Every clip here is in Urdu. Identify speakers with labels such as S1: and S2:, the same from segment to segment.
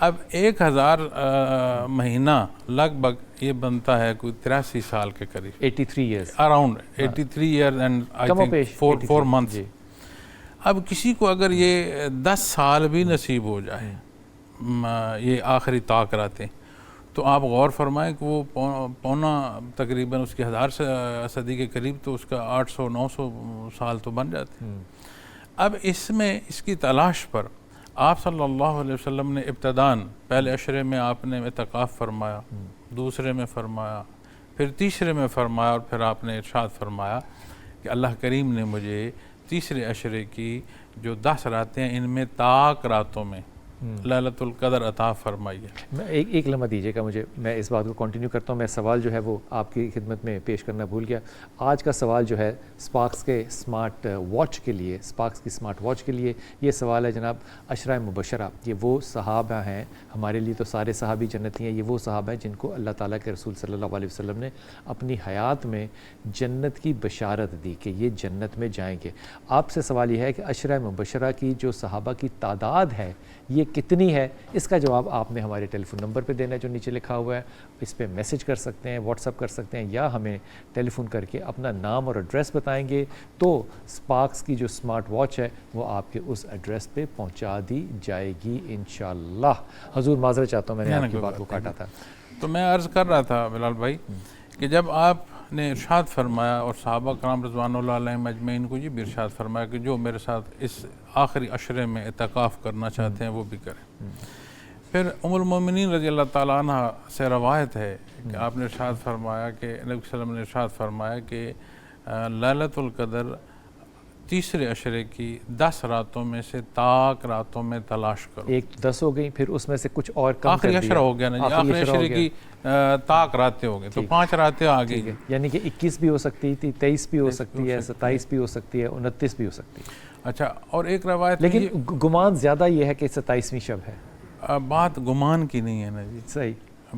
S1: اب 1000 مہینہ لگ بھگ یہ بنتا ہے کوئی 83 سال کے قریب,
S2: 83 years,
S1: around 83 year and I think 4 months. اب کسی کو اگر یہ 10 سال بھی نصیب ہو جائے یہ آخری طاق راتیں, تو آپ غور فرمائیں کہ وہ پونا تقریباً اس کی 1000 صدی کے قریب تو اس کا 800-900 سال تو بن جاتے ہیں. اب اس میں اس کی تلاش پر آپ صلی اللہ علیہ وسلم نے ابتداً پہلے عشرے میں آپ نے اعتکاف فرمایا, دوسرے میں فرمایا, پھر تیسرے میں فرمایا, اور پھر آپ نے ارشاد فرمایا کہ اللہ کریم نے مجھے تیسرے عشرے کی جو 10 راتیں ہیں ان میں طاق راتوں میں لیلۃ القدر عطا فرمائی ہے.
S2: میں ایک لمحہ دیجیے گا مجھے, میں اس بات کو کنٹینیو کرتا ہوں. میں سوال جو ہے وہ آپ کی خدمت میں پیش کرنا بھول گیا. آج کا سوال جو ہے اسپارکس کے اسمارٹ واچ کے لیے, اسپارکس کی اسمارٹ واچ کے لیے یہ سوال ہے جناب عشرہ مبشرہ. یہ وہ صحابہ ہیں, ہمارے لیے تو سارے صحابی جنتی ہیں, یہ وہ صحابہ ہیں جن کو اللہ تعالیٰ کے رسول صلی اللہ علیہ وسلم نے اپنی حیات میں جنت کی بشارت دی کہ یہ جنت میں جائیں گے. آپ سے سوال یہ ہے کہ عشرہ مبشرہ کی جو صحابہ کی تعداد ہے یہ کتنی ہے؟ اس کا جواب آپ نے ہمارے ٹیلی فون نمبر پہ دینا ہے جو نیچے لکھا ہوا ہے. اس پہ میسج کر سکتے ہیں, واٹس اپ کر سکتے ہیں, یا ہمیں ٹیلی فون کر کے اپنا نام اور ایڈریس بتائیں گے تو اسپارکس کی جو اسمارٹ واچ ہے وہ آپ کے اس ایڈریس پہ پہنچا دی جائے گی انشاءاللہ. حضور معذرت چاہتا ہوں, میں نے آپ کی بات کو کاٹا تھا.
S1: تو میں عرض کر رہا تھا بلال بھائی کہ جب آپ نے ارشاد فرمایا اور صحابہ کرام رضوان اللہ علیہم اجمعین کو یہ بھی ارشاد فرمایا کہ جو میرے ساتھ اس آخری عشرے میں اعتکاف کرنا چاہتے ہیں وہ بھی کریں. پھر ام المومنین رضی اللہ تعالیٰ عنہ سے روایت ہے کہ آپ نے ارشاد فرمایا کہ نبی صلی اللہ علیہ وسلم نے ارشاد فرمایا کہ لیلۃ القدر تیسرے عشرے کی 10 راتوں میں سے طاق راتوں میں تلاش کرو.
S2: ایک 10 ہو گئی, پھر اس میں سے کچھ اور کم
S1: آخری عشرہ ہو گیا نا جی, آخری عشرے کی طاق راتیں ہو گئی تو 5 راتیں آ گئی.
S2: یعنی کہ 21 بھی ہو سکتی تھی, 23 بھی ہو سکتی ہے, 27 بھی ہو سکتی ہے, 29 بھی ہو سکتی ہے.
S1: اچھا, اور ایک روایت
S2: لیکن گمان زیادہ یہ ہے کہ 27ویں شب ہے.
S1: بات گمان کی نہیں ہے نا جی,
S2: صحیح,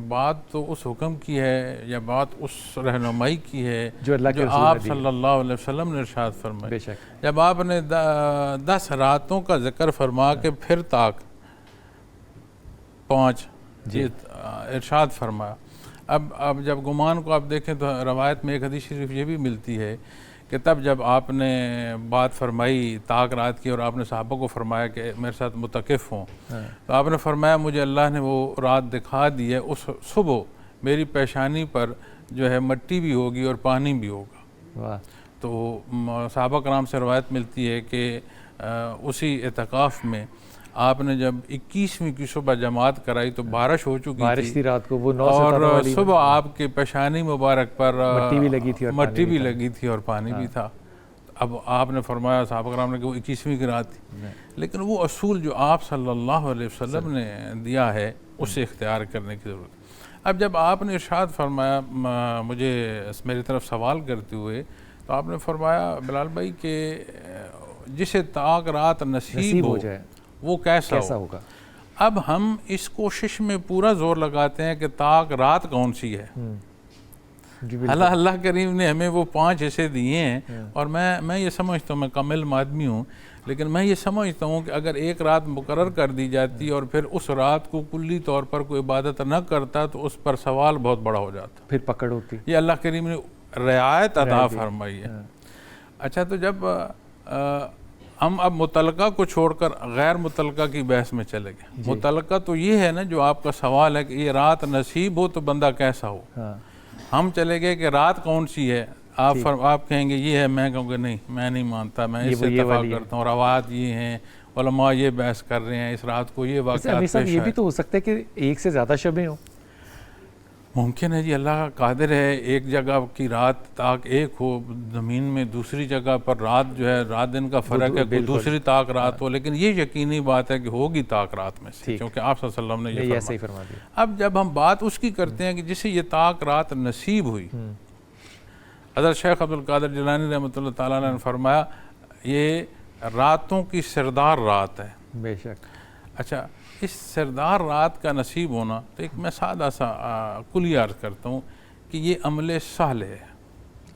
S1: بات تو اس حکم کی ہے یا بات اس رہنمائی کی ہے
S2: جو اللہ کے
S1: آپ صلی اللہ علیہ وسلم نے ارشاد فرمائی.
S2: بے شک.
S1: جب آپ نے 10 راتوں کا ذکر فرما کے پھر طاق 5 ارشاد فرمایا. اب جب گمان کو آپ دیکھیں تو روایت میں ایک حدیث شریف یہ بھی ملتی ہے کہ تب جب آپ نے بات فرمائی طاق رات کی اور آپ نے صحابہ کو فرمایا کہ میرے ساتھ متقف ہوں, تو آپ نے فرمایا مجھے اللہ نے وہ رات دکھا دی ہے, اس صبح میری پیشانی پر جو ہے مٹی بھی ہوگی اور پانی بھی ہوگا.
S2: واہ.
S1: تو صحابہ کرام سے روایت ملتی ہے کہ اسی اعتکاف میں آپ نے جب 21ویں کی صبح جماعت کرائی تو بارش ہو چکی
S2: بارش تھی رات کو, وہ 9
S1: اور صبح آپ کے پیشانی مبارک پر
S2: مٹی بھی لگی تھی
S1: اور پانی بھی تھا. اب آپ نے فرمایا صحابہ کرام نے کہ وہ 21ویں کی رات تھی, لیکن وہ اصول جو آپ صلی اللہ علیہ وسلم نے دیا ہے اسے اختیار کرنے کی ضرورت. اب جب آپ نے ارشاد فرمایا مجھے میری طرف سوال کرتے ہوئے, تو آپ نے فرمایا بلال بھائی کہ جسے طاق رات نصیب ہو جائے وہ کیسا ہوگا. اب ہم اس کوشش میں پورا زور لگاتے ہیں کہ طاق رات کون سی ہے. اللہ کریم نے ہمیں وہ 5 حصے دیے ہیں, اور میں یہ سمجھتا ہوں, میں کم علم آدمی ہوں, لیکن میں یہ سمجھتا ہوں کہ اگر ایک رات مقرر کر دی جاتی اور پھر اس رات کو کلی طور پر کوئی عبادت نہ کرتا تو اس پر سوال بہت بڑا ہو جاتا,
S2: پھر پکڑ ہوتی.
S1: یہ اللہ کریم نے رعایت عطا فرمائی ہے. اچھا, تو جب ہم اب متعلقہ کو چھوڑ کر غیر متعلقہ کی بحث میں چلے گئے. متعلقہ تو یہ ہے نا جو آپ کا سوال ہے کہ یہ رات نصیب ہو تو بندہ کیسا ہو. ہم چلے گئے کہ رات کون سی ہے, آپ کہیں گے یہ ہے, میں کہوں گے نہیں, میں نہیں مانتا, میں اس سے اتفاق کرتا ہوں, روایات یہ ہیں, علماء یہ بحث کر رہے ہیں, اس رات کو یہ واقعات پیش آئے.
S2: یہ بھی تو ہو سکتا ہے کہ ایک سے زیادہ شبیں ہوں.
S1: ممکن ہے جی, اللہ قادر ہے. ایک جگہ کی رات طاق ایک ہو, زمین میں دوسری جگہ پر رات جو ہے رات دن کا فرق ہے, دوسری طاق رات ہو, لیکن یہ یقینی بات ہے کہ ہوگی طاق رات میں سے, کیونکہ آپ صلی اللہ علیہ وسلم نے یہ فرما دیا. اب جب ہم بات اس کی کرتے ہیں کہ جسے یہ طاق رات نصیب ہوئی, حضرت شیخ عبد القادر جیلانی رحمۃ اللہ تعالیٰ نے فرمایا یہ راتوں کی سردار رات ہے.
S2: بے شک.
S1: اچھا, اس سردار رات کا نصیب ہونا, تو ایک میں سادہ سا کلی عرض کرتا ہوں کہ یہ عمل صالح ہے.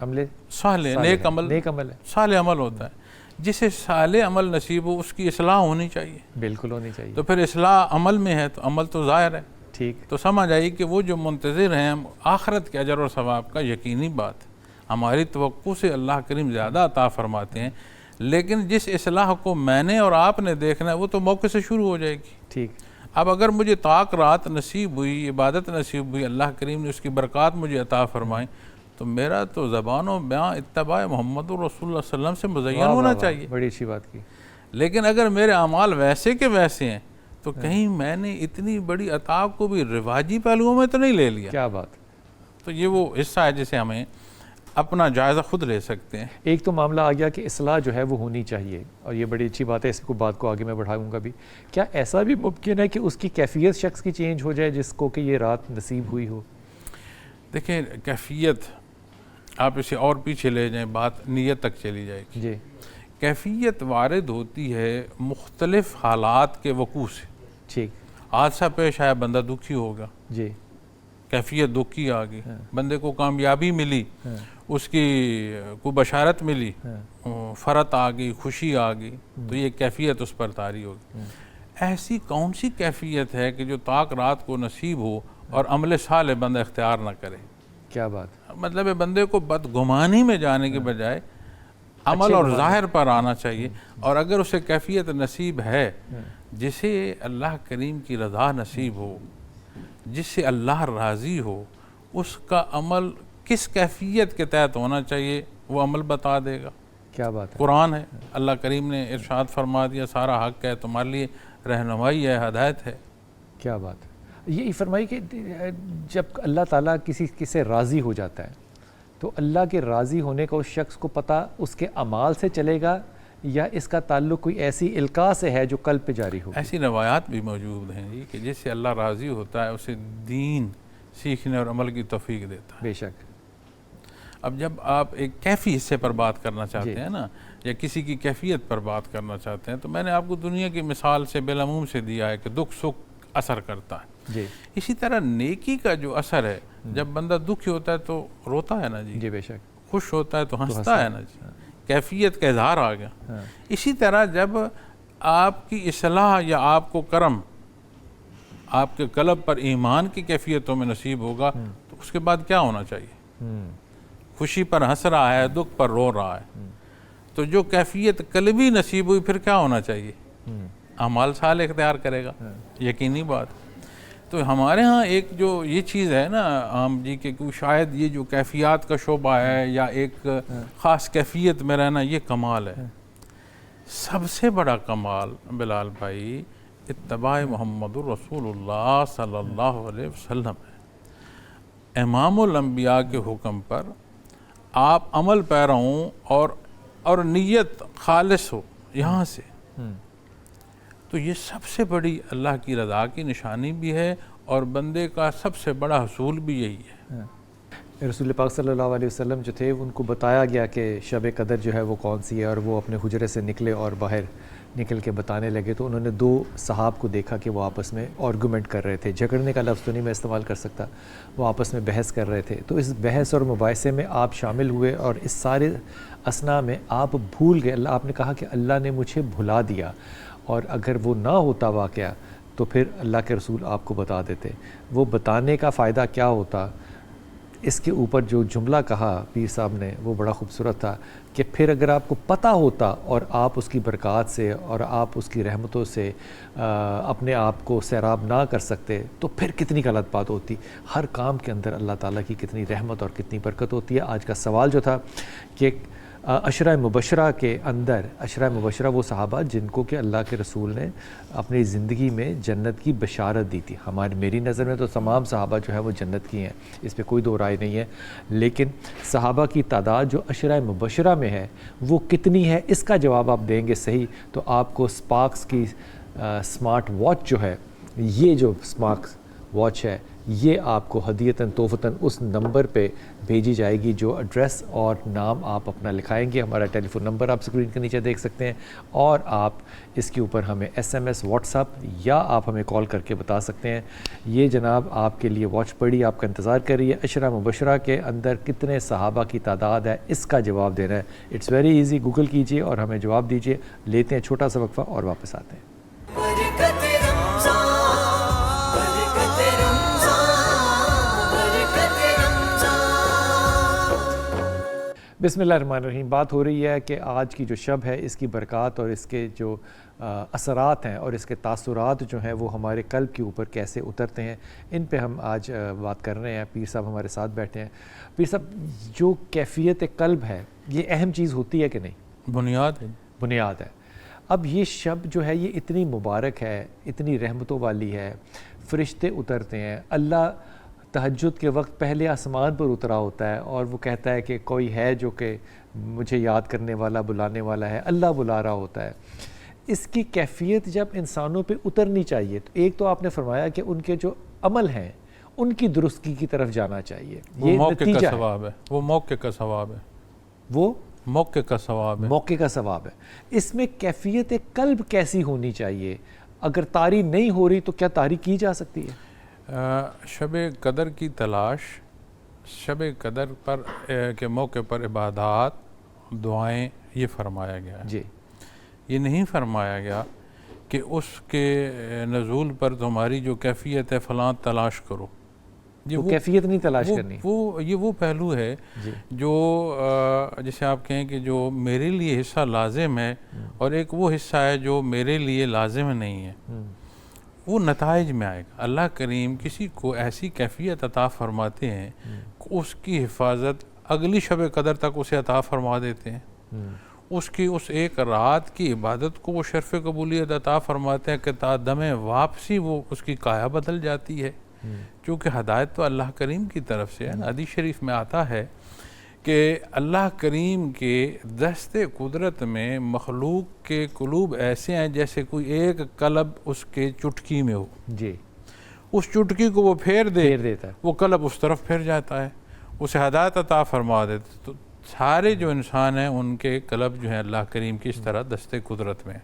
S2: عمل
S1: صالح, نیک عمل ہے, صالح عمل ہوتا ہے. جسے صالح عمل نصیب ہو اس کی اصلاح ہونی چاہیے.
S2: بالکل ہونی چاہیے.
S1: تو پھر اصلاح عمل میں ہے تو عمل تو ظاہر ہے.
S2: ٹھیک.
S1: تو سمجھ آئی کہ وہ جو منتظر ہیں آخرت کے اجر و ثواب کا، یقینی بات ہماری توقع سے اللہ کریم زیادہ عطا فرماتے ہیں، لیکن جس اصلاح کو میں نے اور آپ نے دیکھنا ہے وہ تو موقع سے شروع ہو جائے گی.
S2: ٹھیک.
S1: اب اگر مجھے طاق رات نصیب ہوئی، عبادت نصیب ہوئی، اللہ کریم نے اس کی برکات مجھے عطا فرمائیں، تو میرا تو زبان و بیان اتباع محمد رسول اللہ صلی اللہ علیہ وسلم سے مزین ہونا چاہیے.
S2: بڑی اچھی بات کی.
S1: لیکن اگر میرے اعمال ویسے کے ویسے ہیں تو کہیں میں نے اتنی بڑی عطا کو بھی رواجی پہلوؤں میں تو نہیں لے لیا.
S2: کیا بات.
S1: تو یہ وہ حصہ ہے جسے ہمیں اپنا جائزہ خود لے سکتے ہیں.
S2: ایک تو معاملہ آ گیا کہ اصلاح جو ہے وہ ہونی چاہیے، اور یہ بڑی اچھی بات ہے، اس کو بات کو آگے میں بڑھاؤں گا بھی. کیا ایسا بھی ممکن ہے کہ اس کی کیفیت شخص کی چینج ہو جائے جس کو کہ یہ رات نصیب ہوئی ہو؟
S1: دیکھیں کیفیت آپ اسے اور پیچھے لے جائیں، بات نیت تک چلی جائے گی.
S2: جی.
S1: کیفیت وارد ہوتی ہے مختلف حالات کے وقوع سے.
S2: ٹھیک.
S1: حادثہ پیش آیا، بندہ دکھی ہوگا،
S2: جی.
S1: کیفیت دکھی آ گئی. بندے کو کامیابی ملی، اس کی کو بشارت ملی، فرحت آ گئی، خوشی آ گئی، تو یہ کیفیت اس پر طاری ہوگی. ایسی کون سی کیفیت ہے کہ جو طاق رات کو نصیب ہو اور عمل صالح بندہ اختیار نہ کرے؟
S2: کیا بات.
S1: مطلب بندے کو بدگمانی میں جانے کے بجائے عمل اور ظاہر پر آنا چاہیے. اور اگر اسے کیفیت نصیب ہے جسے اللہ کریم کی رضا نصیب ہو، جس سے اللہ راضی ہو، اس کا عمل کس کیفیت کے تحت ہونا چاہیے وہ عمل بتا دے گا.
S2: کیا بات ہے.
S1: قرآن ہے، اللہ کریم نے ارشاد فرما دیا سارا حق ہے، تمہارے لیے رہنمائی ہے، ہدایت ہے.
S2: کیا بات ہے. یہ فرمائی کہ جب اللہ تعالیٰ کسی سے راضی ہو جاتا ہے تو اللہ کے راضی ہونے کا اس شخص کو پتہ اس کے اعمال سے چلے گا یا اس کا تعلق کوئی ایسی القاء سے ہے جو قلب پہ جاری ہو؟
S1: ایسی روایات بھی موجود ہیں جی کہ جس سے اللہ راضی ہوتا ہے اسے دین سیکھنے اور عمل کی توفیق دیتا ہے.
S2: بے شک.
S1: اب جب آپ ایک کیفی حصے پر بات کرنا چاہتے ہیں نا، یا کسی کی کیفیت پر بات کرنا چاہتے ہیں، تو میں نے آپ کو دنیا کی مثال سے بالعموم سے دیا ہے کہ دکھ سکھ اثر کرتا ہے.
S2: جی.
S1: اسی طرح نیکی کا جو اثر ہے، جب بندہ دکھی ہوتا ہے تو روتا ہے نا جی.
S2: جی بے شک.
S1: خوش ہوتا ہے تو ہنستا ہے نا جی. کیفیت کا اظہار آ گیا. اسی طرح جب آپ کی اصلاح یا آپ کو کرم آپ کے قلب پر ایمان کی کیفیتوں میں نصیب ہوگا تو اس کے بعد کیا ہونا چاہیے؟ خوشی پر ہنس رہا ہے، دکھ پر رو رہا ہے. تو جو کیفیت قلبی نصیب ہوئی پھر کیا ہونا چاہیے؟ اعمال صالح اختیار کرے گا. یقینی بات. تو ہمارے ہاں ایک جو یہ چیز ہے نا عام جی کہ شاید یہ جو کیفیات کا شعبہ ہے یا ایک خاص کیفیت میں رہنا، یہ کمال ہے. سب سے بڑا کمال بلال بھائی اتباع محمد رسول اللہ صلی اللہ علیہ وسلم ہے. امام الانبیاء کے حکم پر آپ عمل پیرا ہوں اور نیت خالص ہو یہاں سے، تو یہ سب سے بڑی اللہ کی رضا کی نشانی بھی ہے اور بندے کا سب سے بڑا حصول بھی یہی ہے.
S2: رسول پاک صلی اللہ علیہ وسلم جو تھے ان کو بتایا گیا کہ شب قدر جو ہے وہ کون سی ہے، اور وہ اپنے حجرے سے نکلے اور باہر نکل کے بتانے لگے تو انہوں نے دو صحاب کو دیکھا کہ وہ آپس میں آرگومنٹ کر رہے تھے. جھگڑنے کا لفظ تو نہیں میں استعمال کر سکتا، وہ آپس میں بحث کر رہے تھے. تو اس بحث اور مباحثے میں آپ شامل ہوئے اور اس سارے اثناء میں آپ بھول گئے. آپ نے کہا کہ اللہ نے مجھے بھلا دیا، اور اگر وہ نہ ہوتا واقعہ تو پھر اللہ کے رسول آپ کو بتا دیتے. وہ بتانے کا فائدہ کیا ہوتا؟ اس کے اوپر جو جملہ کہا پیر صاحب نے وہ بڑا خوبصورت تھا کہ پھر اگر آپ کو پتہ ہوتا اور آپ اس کی برکات سے اور آپ اس کی رحمتوں سے اپنے آپ کو سیراب نہ کر سکتے تو پھر کتنی غلط بات ہوتی. ہر کام کے اندر اللہ تعالیٰ کی کتنی رحمت اور کتنی برکت ہوتی ہے. آج کا سوال جو تھا کہ عشرہ مبشرہ کے اندر، عشرہ مبشرہ وہ صحابہ جن کو کہ اللہ کے رسول نے اپنی زندگی میں جنت کی بشارت دی تھی. میری نظر میں تو تمام صحابہ جو ہے وہ جنت کی ہیں، اس پہ کوئی دو رائے نہیں ہے. لیکن صحابہ کی تعداد جو عشرہ مبشرہ میں ہے وہ کتنی ہے، اس کا جواب آپ دیں گے صحیح تو آپ کو اسپارکس کی اسمارٹ واچ جو ہے، یہ جو اسمارٹ واچ ہے یہ آپ کو ہدیتاً تحفتاً اس نمبر پہ بھیجی جائے گی جو ایڈریس اور نام آپ اپنا لکھائیں گے. ہمارا ٹیلی فون نمبر آپ اسکرین کے نیچے دیکھ سکتے ہیں, اور آپ اس کے اوپر ہمیں SMS واٹس ایپ یا آپ ہمیں کال کر کے بتا سکتے ہیں. یہ جناب آپ کے لیے واچ پڑی آپ کا انتظار کر رہی ہے. عشرہ مبشرہ کے اندر کتنے صحابہ کی تعداد ہے اس کا جواب دینا ہے. اٹس ویری ایزی, گوگل کیجئے اور ہمیں جواب دیجئے. لیتے ہیں چھوٹا سا وقفہ اور واپس آتے ہیں. بسم اللہ الرحمن الرحیم. بات ہو رہی ہے کہ آج کی جو شب ہے اس کی برکات اور اس کے جو اثرات ہیں اور اس کے تاثرات جو ہیں وہ ہمارے قلب کے اوپر کیسے اترتے ہیں, ان پہ ہم آج بات کر رہے ہیں. پیر صاحب ہمارے ساتھ بیٹھے ہیں. پیر صاحب, جو کیفیت قلب ہے یہ اہم چیز ہوتی ہے کہ نہیں؟
S1: بنیاد ہے.
S2: بنیاد ہے. اب یہ شب جو ہے یہ اتنی مبارک ہے, اتنی رحمتوں والی ہے, فرشتے اترتے ہیں, اللہ تہجد کے وقت پہلے آسمان پر اترا ہوتا ہے اور وہ کہتا ہے کہ کوئی ہے جو کہ مجھے یاد کرنے والا, بلانے والا ہے. اللہ بلا رہا ہوتا ہے. اس کی کیفیت جب انسانوں پہ اترنی چاہیے تو ایک تو آپ نے فرمایا کہ ان کے جو عمل ہیں ان کی درستگی کی طرف جانا چاہیے. یہ
S1: موقع کا ثواب ہے, وہ موقع کا ثواب ہے,
S2: وہ
S1: موقع کا ثواب ہے,
S2: موقع کا ثواب ہے. اس میں کیفیت قلب کیسی ہونی چاہیے؟ اگر طاری نہیں ہو رہی تو کیا طاری کی جا سکتی ہے؟
S1: شب قدر کی تلاش, شب قدر پر کے موقع پر عبادات, دعائیں, یہ فرمایا گیا ہے.
S2: جی, یہ
S1: نہیں فرمایا گیا کہ اس کے نزول پر تمہاری جو کیفیت ہے فلاں تلاش کرو.
S2: وہ کیفیت نہیں تلاش کرنی.
S1: یہ وہ پہلو ہے جو جسے آپ کہیں کہ جو میرے لیے حصہ لازم ہے اور ایک وہ حصہ ہے جو میرے لیے لازم نہیں ہے. وہ نتائج میں آئے گا. اللہ کریم کسی کو ایسی کیفیت عطا فرماتے ہیں کہ اس کی حفاظت اگلی شب قدر تک اسے عطا فرما دیتے ہیں. اس کی اس ایک رات کی عبادت کو وہ شرف قبولیت عطا فرماتے ہیں کہ تا دم واپسی وہ اس کی کایا بدل جاتی ہے. چونکہ ہدایت تو اللہ کریم کی طرف سے ہے. حدیث شریف میں آتا ہے کہ اللہ کریم کے دست قدرت میں مخلوق کے قلوب ایسے ہیں جیسے کوئی ایک قلب اس کے چٹکی میں ہو.
S2: جی,
S1: اس چٹکی کو وہ پھیر
S2: دیتا ہے,
S1: وہ قلب اس طرف پھر جاتا ہے, اسے ہدایت عطا فرما دیتے. تو سارے جو انسان ہیں ان کے قلب جو ہیں اللہ کریم کی اس طرح دست قدرت میں.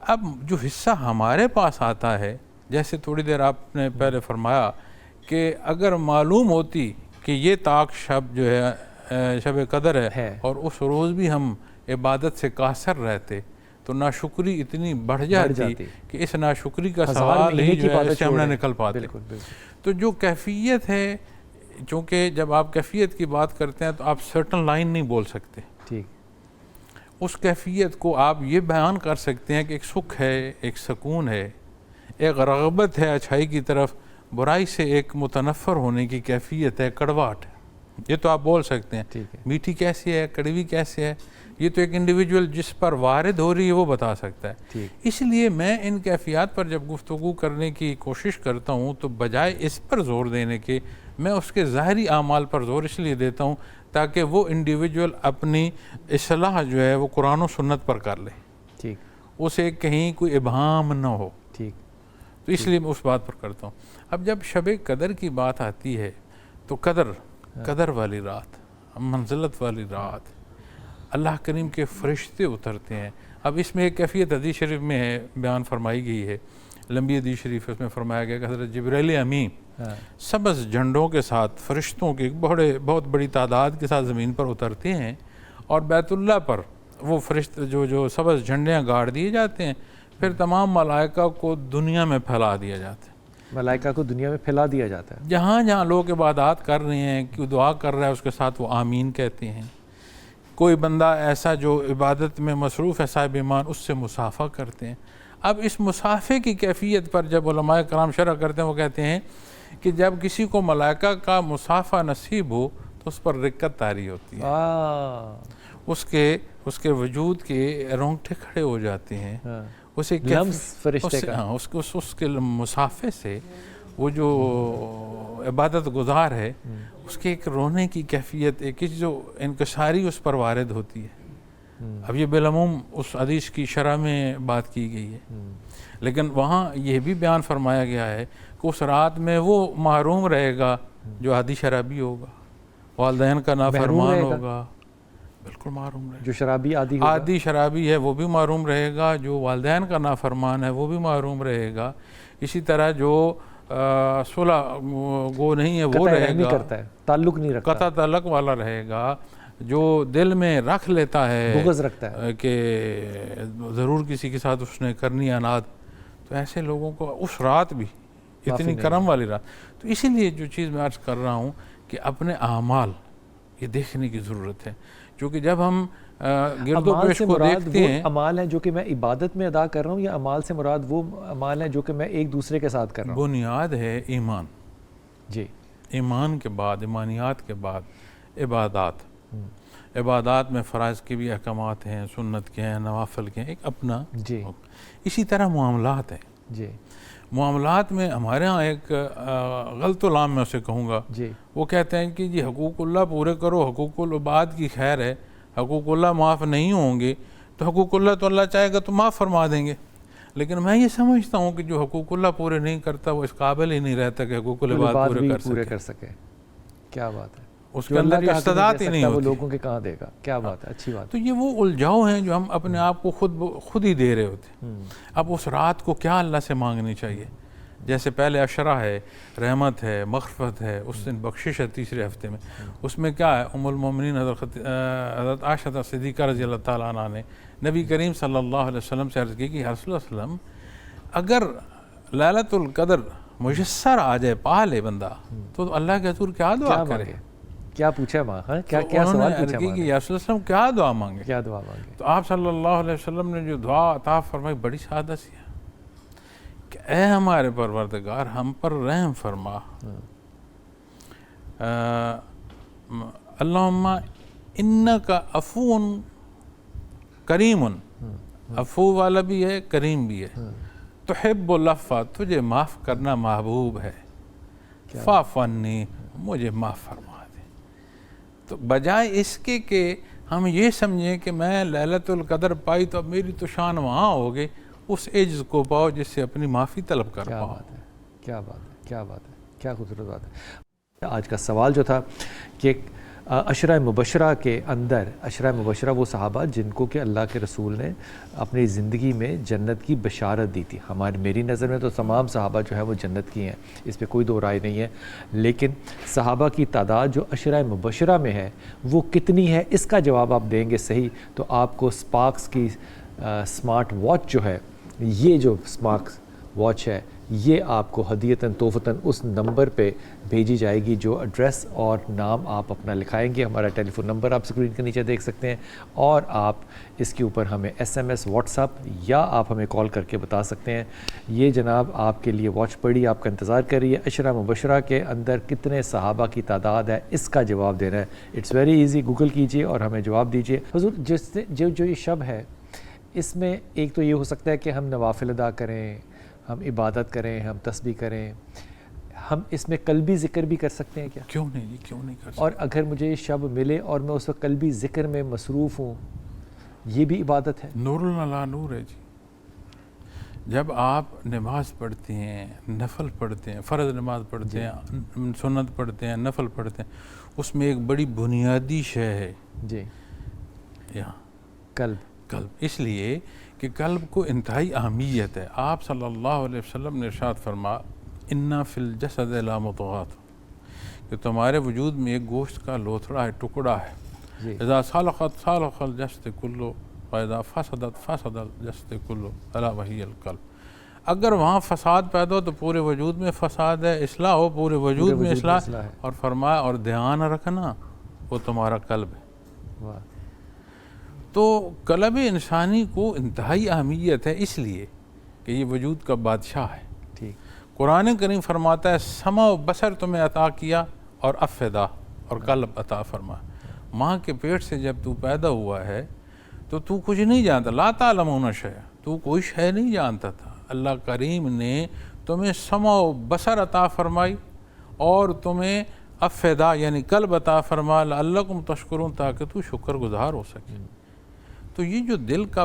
S1: اب جو حصہ ہمارے پاس آتا ہے, جیسے تھوڑی دیر آپ نے پہلے فرمایا کہ اگر معلوم ہوتی کہ یہ طاق شب جو ہے شب قدر ہے اور اس روز بھی ہم عبادت سے قاصر رہتے تو ناشکری اتنی بڑھ جاتی کہ اس ناشکری کا سوال ہی جو ہے اس سے ہم نہ نکل پاتے. تو جو کیفیت ہے, چونکہ جب آپ کیفیت کی بات کرتے ہیں تو آپ سرٹن لائن نہیں بول سکتے.
S2: ٹھیک,
S1: اس کیفیت کو آپ یہ بیان کر سکتے ہیں کہ ایک سکھ ہے, ایک سکون ہے, ایک رغبت ہے اچھائی کی طرف, برائی سے ایک متنفر ہونے کی کیفیت ہے, کڑواہٹ ہے. یہ تو آپ بول سکتے ہیں. میٹھی کیسی ہے, کڑوی کیسے ہے, یہ تو ایک انڈیویجول جس پر وارد ہو رہی ہے وہ بتا سکتا ہے. اس لیے میں ان کیفیات پر جب گفتگو کرنے کی کوشش کرتا ہوں تو بجائے اس پر زور دینے کے میں اس کے ظاہری اعمال پر زور اس لیے دیتا ہوں تاکہ وہ انڈیویجول اپنی اصلاح جو ہے وہ قرآن و سنت پر کر لے. ٹھیک, اسے کہیں کوئی ابہام نہ ہو. ٹھیک, تو اس لیے میں اس بات پر کرتا ہوں. اب جب شب قدر کی بات آتی ہے تو قدر والی رات, منزلت والی رات, اللہ کریم کے فرشتے اترتے ہیں. اب اس میں ایک کیفیت حدیث شریف میں ہے, بیان فرمائی گئی ہے, لمبی حدیث شریف اس میں فرمایا گیا کہ حضرت جبرائیل امین سبز جھنڈوں کے ساتھ فرشتوں کی بہت بڑی تعداد کے ساتھ زمین پر اترتے ہیں اور بیت اللہ پر وہ فرشتے جو سبز جھنڈیاں گاڑ دیے جاتے ہیں. پھر تمام ملائکہ کو دنیا میں پھیلا دیا جاتا ہے.
S2: ملائکہ کو دنیا میں پھیلا دیا جاتا ہے.
S1: جہاں جہاں لوگ عبادات کر رہے ہیں, کوئی دعا کر رہا ہے اس کے ساتھ وہ آمین کہتے ہیں. کوئی بندہ ایسا جو عبادت میں مصروف ہے صاحب ایمان, اس سے مصافحہ کرتے ہیں. اب اس مصافحے کی کیفیت پر جب علماء کرام شرح کرتے ہیں وہ کہتے ہیں کہ جب کسی کو ملائکہ کا مصافحہ نصیب ہو تو اس پر رقت طاری ہوتی ہے. اس کے وجود کے رونگٹے کھڑے ہو جاتے ہیں. اسے اس کے مصافحے سے وہ جو عبادت گزار ہے اس کے ایک رونے کی کیفیت, ایک جو انکساری اس پر وارد ہوتی ہے. اب یہ بالعموم اس حدیث کی شرح میں بات کی گئی ہے, لیکن وہاں یہ بھی بیان فرمایا گیا ہے کہ اس رات میں وہ محروم رہے گا جو عادی شرابی ہوگا، والدین کا نافرمان ہوگا، بالکل محروم رہے گا۔
S2: جو شرابی
S1: عادی شرابی ہے وہ بھی محروم رہے گا، جو والدین کا نافرمان ہے وہ بھی محروم رہے گا، اسی طرح جو صلح گو نہیں ہے وہ رہے گا،
S2: کرتا ہے، تعلق نہیں رکھتا،
S1: قطع تعلق والا رہے گا، جو دل میں رکھ لیتا ہے
S2: بغض رکھتا ہے
S1: کہ ضرور کسی کے ساتھ اس نے کرنی اناد، تو ایسے لوگوں کو اس رات بھی اتنی کرم والی رات۔ تو اسی لیے جو چیز میں عرض کر رہا ہوں کہ اپنے اعمال یہ دیکھنے کی ضرورت ہے، کیونکہ جب ہم گرد و پیش کو دیکھتے ہیں،
S2: اعمال ہیں جو کہ میں عبادت میں ادا کر رہا ہوں، یا اعمال سے مراد وہ اعمال ہیں جو کہ میں ایک دوسرے کے ساتھ کر رہا ہوں؟
S1: بنیاد ہے ایمان،
S2: جی،
S1: ایمان کے بعد، ایمانیات کے بعد عبادات، عبادات میں فرائض کے بھی احکامات ہیں، سنت کے ہیں، نوافل کے ہیں، ایک اپنا۔
S2: جی،
S1: اسی طرح معاملات ہیں،
S2: جی،
S1: معاملات میں ہمارے ہاں ایک غلط علام میں اسے کہوں گا،
S2: جی،
S1: وہ کہتے ہیں کہ جی حقوق اللہ پورے کرو، حقوق العباد کی خیر ہے، حقوق اللہ معاف نہیں ہوں گے تو حقوق اللہ تو اللہ چاہے گا تو معاف فرما دیں گے، لیکن میں یہ سمجھتا ہوں کہ جو حقوق اللہ پورے نہیں کرتا وہ اس قابل ہی نہیں رہتا کہ حقوق العباد پورے کر سکے۔
S2: کیا بات ہے،
S1: اس کے اندر استعداد ہی نہیں
S2: وہ
S1: ہوتی،
S2: لوگوں کے کہاں دے گا۔ کیا بات ہے، اچھی بات۔
S1: تو یہ وہ الجھاؤ ہیں جو ہم اپنے آپ کو خود ہی دے رہے ہوتے ہیں۔ اب اس رات کو کیا اللہ سے مانگنی چاہیے؟ جیسے پہلے عشرہ ہے، رحمت ہے، مغفرت ہے، اس دن بخشش ہے تیسرے ہفتے میں، اس میں کیا ہے؟ ام المومنین حضرت عائشہ صدیقہ رضی اللہ تعالیٰ عنہ نے نبی کریم صلی اللہ علیہ وسلم سے عرض کی کہ یا رسول اللہ علیہ وسلم اگر لیلۃ القدر میسر آ جائے، پا لے بندہ، تو اللہ کے حضور کیا دعا کرے؟
S2: کیا پوچھا ماں؟ کیا
S1: کیا
S2: سوال
S1: پوچھا
S2: پوچھا
S1: کہ یا رسول اللہ علیہ وسلم کیا دعا مانگے؟
S2: کیا دعا مانگے؟
S1: تو آپ صلی اللہ علیہ وسلم نے جو دعا عطا فرمائی بڑی سادہ سی ہے کہ اے ہمارے پروردگار ہم پر رحم فرما، اللہم انکا عفو کریم، عفو والا بھی ہے، کریم بھی ہے، تحب العفو، تجھے معاف کرنا محبوب ہے، فاعف عنی، مجھے معاف فرما دے۔ تو بجائے اس کے کہ ہم یہ سمجھیں کہ میں لیلۃ القدر پائی تو اب میری تو شان وہاں ہو گئی، اس عجز کو پاؤ جس سے اپنی معافی طلب کر پاؤ۔
S2: کیا بات ہے، کیا بات ہے، کیا بات ہے، کیا خوبصورت بات ہے۔ آج کا سوال جو تھا کہ عشرہ مبشرہ کے اندر، عشرہ مبشرہ وہ صحابہ جن کو کہ اللہ کے رسول نے اپنی زندگی میں جنت کی بشارت دی تھی۔ میری نظر میں تو تمام صحابہ جو ہے وہ جنت کی ہیں، اس پہ کوئی دو رائے نہیں ہے، لیکن صحابہ کی تعداد جو عشرہ مبشرہ میں ہے وہ کتنی ہے، اس کا جواب آپ دیں گے صحیح تو آپ کو اسپارکس کی سمارٹ واچ جو ہے، یہ جو اسپارکس واچ ہے یہ آپ کو ہدیتاً تحفتاً اس نمبر پہ بھیجی جائے گی جو ایڈریس اور نام آپ اپنا لکھائیں گے۔ ہمارا ٹیلی فون نمبر آپ اسکرین کے نیچے دیکھ سکتے ہیں، اور آپ اس کے اوپر ہمیں SMS، واٹس ایپ یا آپ ہمیں کال کر کے بتا سکتے ہیں۔ یہ جناب آپ کے لیے واچ پڑی آپ کا انتظار کر رہی ہے۔ عشرہ مبشرہ کے اندر کتنے صحابہ کی تعداد ہے اس کا جواب دینا ہے۔ اٹس ویری ایزی، گوگل کیجئے اور ہمیں جواب دیجئے۔ حضور جو یہ شب ہے اس میں ایک تو یہ ہو سکتا ہے کہ ہم نوافل ادا کریں، ہم عبادت کریں، ہم تسبیح کریں، ہم اس میں قلبی ذکر بھی کر سکتے ہیں کیا؟
S1: کیوں نہیں جی، کیوں نہیں کر سکتے؟
S2: اور اگر مجھے یہ شب ملے اور میں اس وقت قلبی ذکر میں مصروف ہوں، یہ بھی عبادت ہے؟
S1: نور اللہ نور ہے جی۔ جب آپ نماز پڑھتے ہیں، نفل پڑھتے ہیں، فرض نماز پڑھتے ہیں، سنت پڑھتے ہیں، نفل پڑھتے ہیں، اس میں ایک بڑی بنیادی شے ہے
S2: جی،
S1: یہاں
S2: قلب۔
S1: اس لیے کہ قلب کو انتہائی اہمیت ہے۔ آپ صلی اللہ علیہ وسلم نے ارشاد فرما اِنَّ فِي الْجَسَدِ لَمُضْغَةٌ، کہ تمہارے وجود میں ایک گوشت کا لوتھڑا ہے، ٹکڑا ہے، اذا صلحت صلح الجسد کلہ واذا فسدت فسد الجسد کلہ الا وہی القلب۔ اگر وہاں فساد پیدا ہو تو پورے وجود میں فساد ہے، اصلاح ہو پورے وجود میں اصلاح ہے، اور فرمایا اور دھیان رکھنا وہ تمہارا قلب ہے۔ تو قلب انسانی کو انتہائی اہمیت ہے، اس لیے کہ یہ وجود کا بادشاہ ہے۔ قرآن کریم فرماتا ہے سمع و بصر تمہیں عطا کیا اور افیدہ، اور قلب عطا فرما۔ ماں کے پیٹ سے جب تو پیدا ہوا ہے تو تو کچھ نہیں جانتا، لا تعلمون شیئا، تو کوئی شے نہیں جانتا تھا۔ اللہ کریم نے تمہیں سمع و بصر عطا فرمائی اور تمہیں افیدہ یعنی قلب عطا فرما لعلکم تشکرون، تاکہ تو شکر گزار ہو سکے۔ تو یہ جو دل کا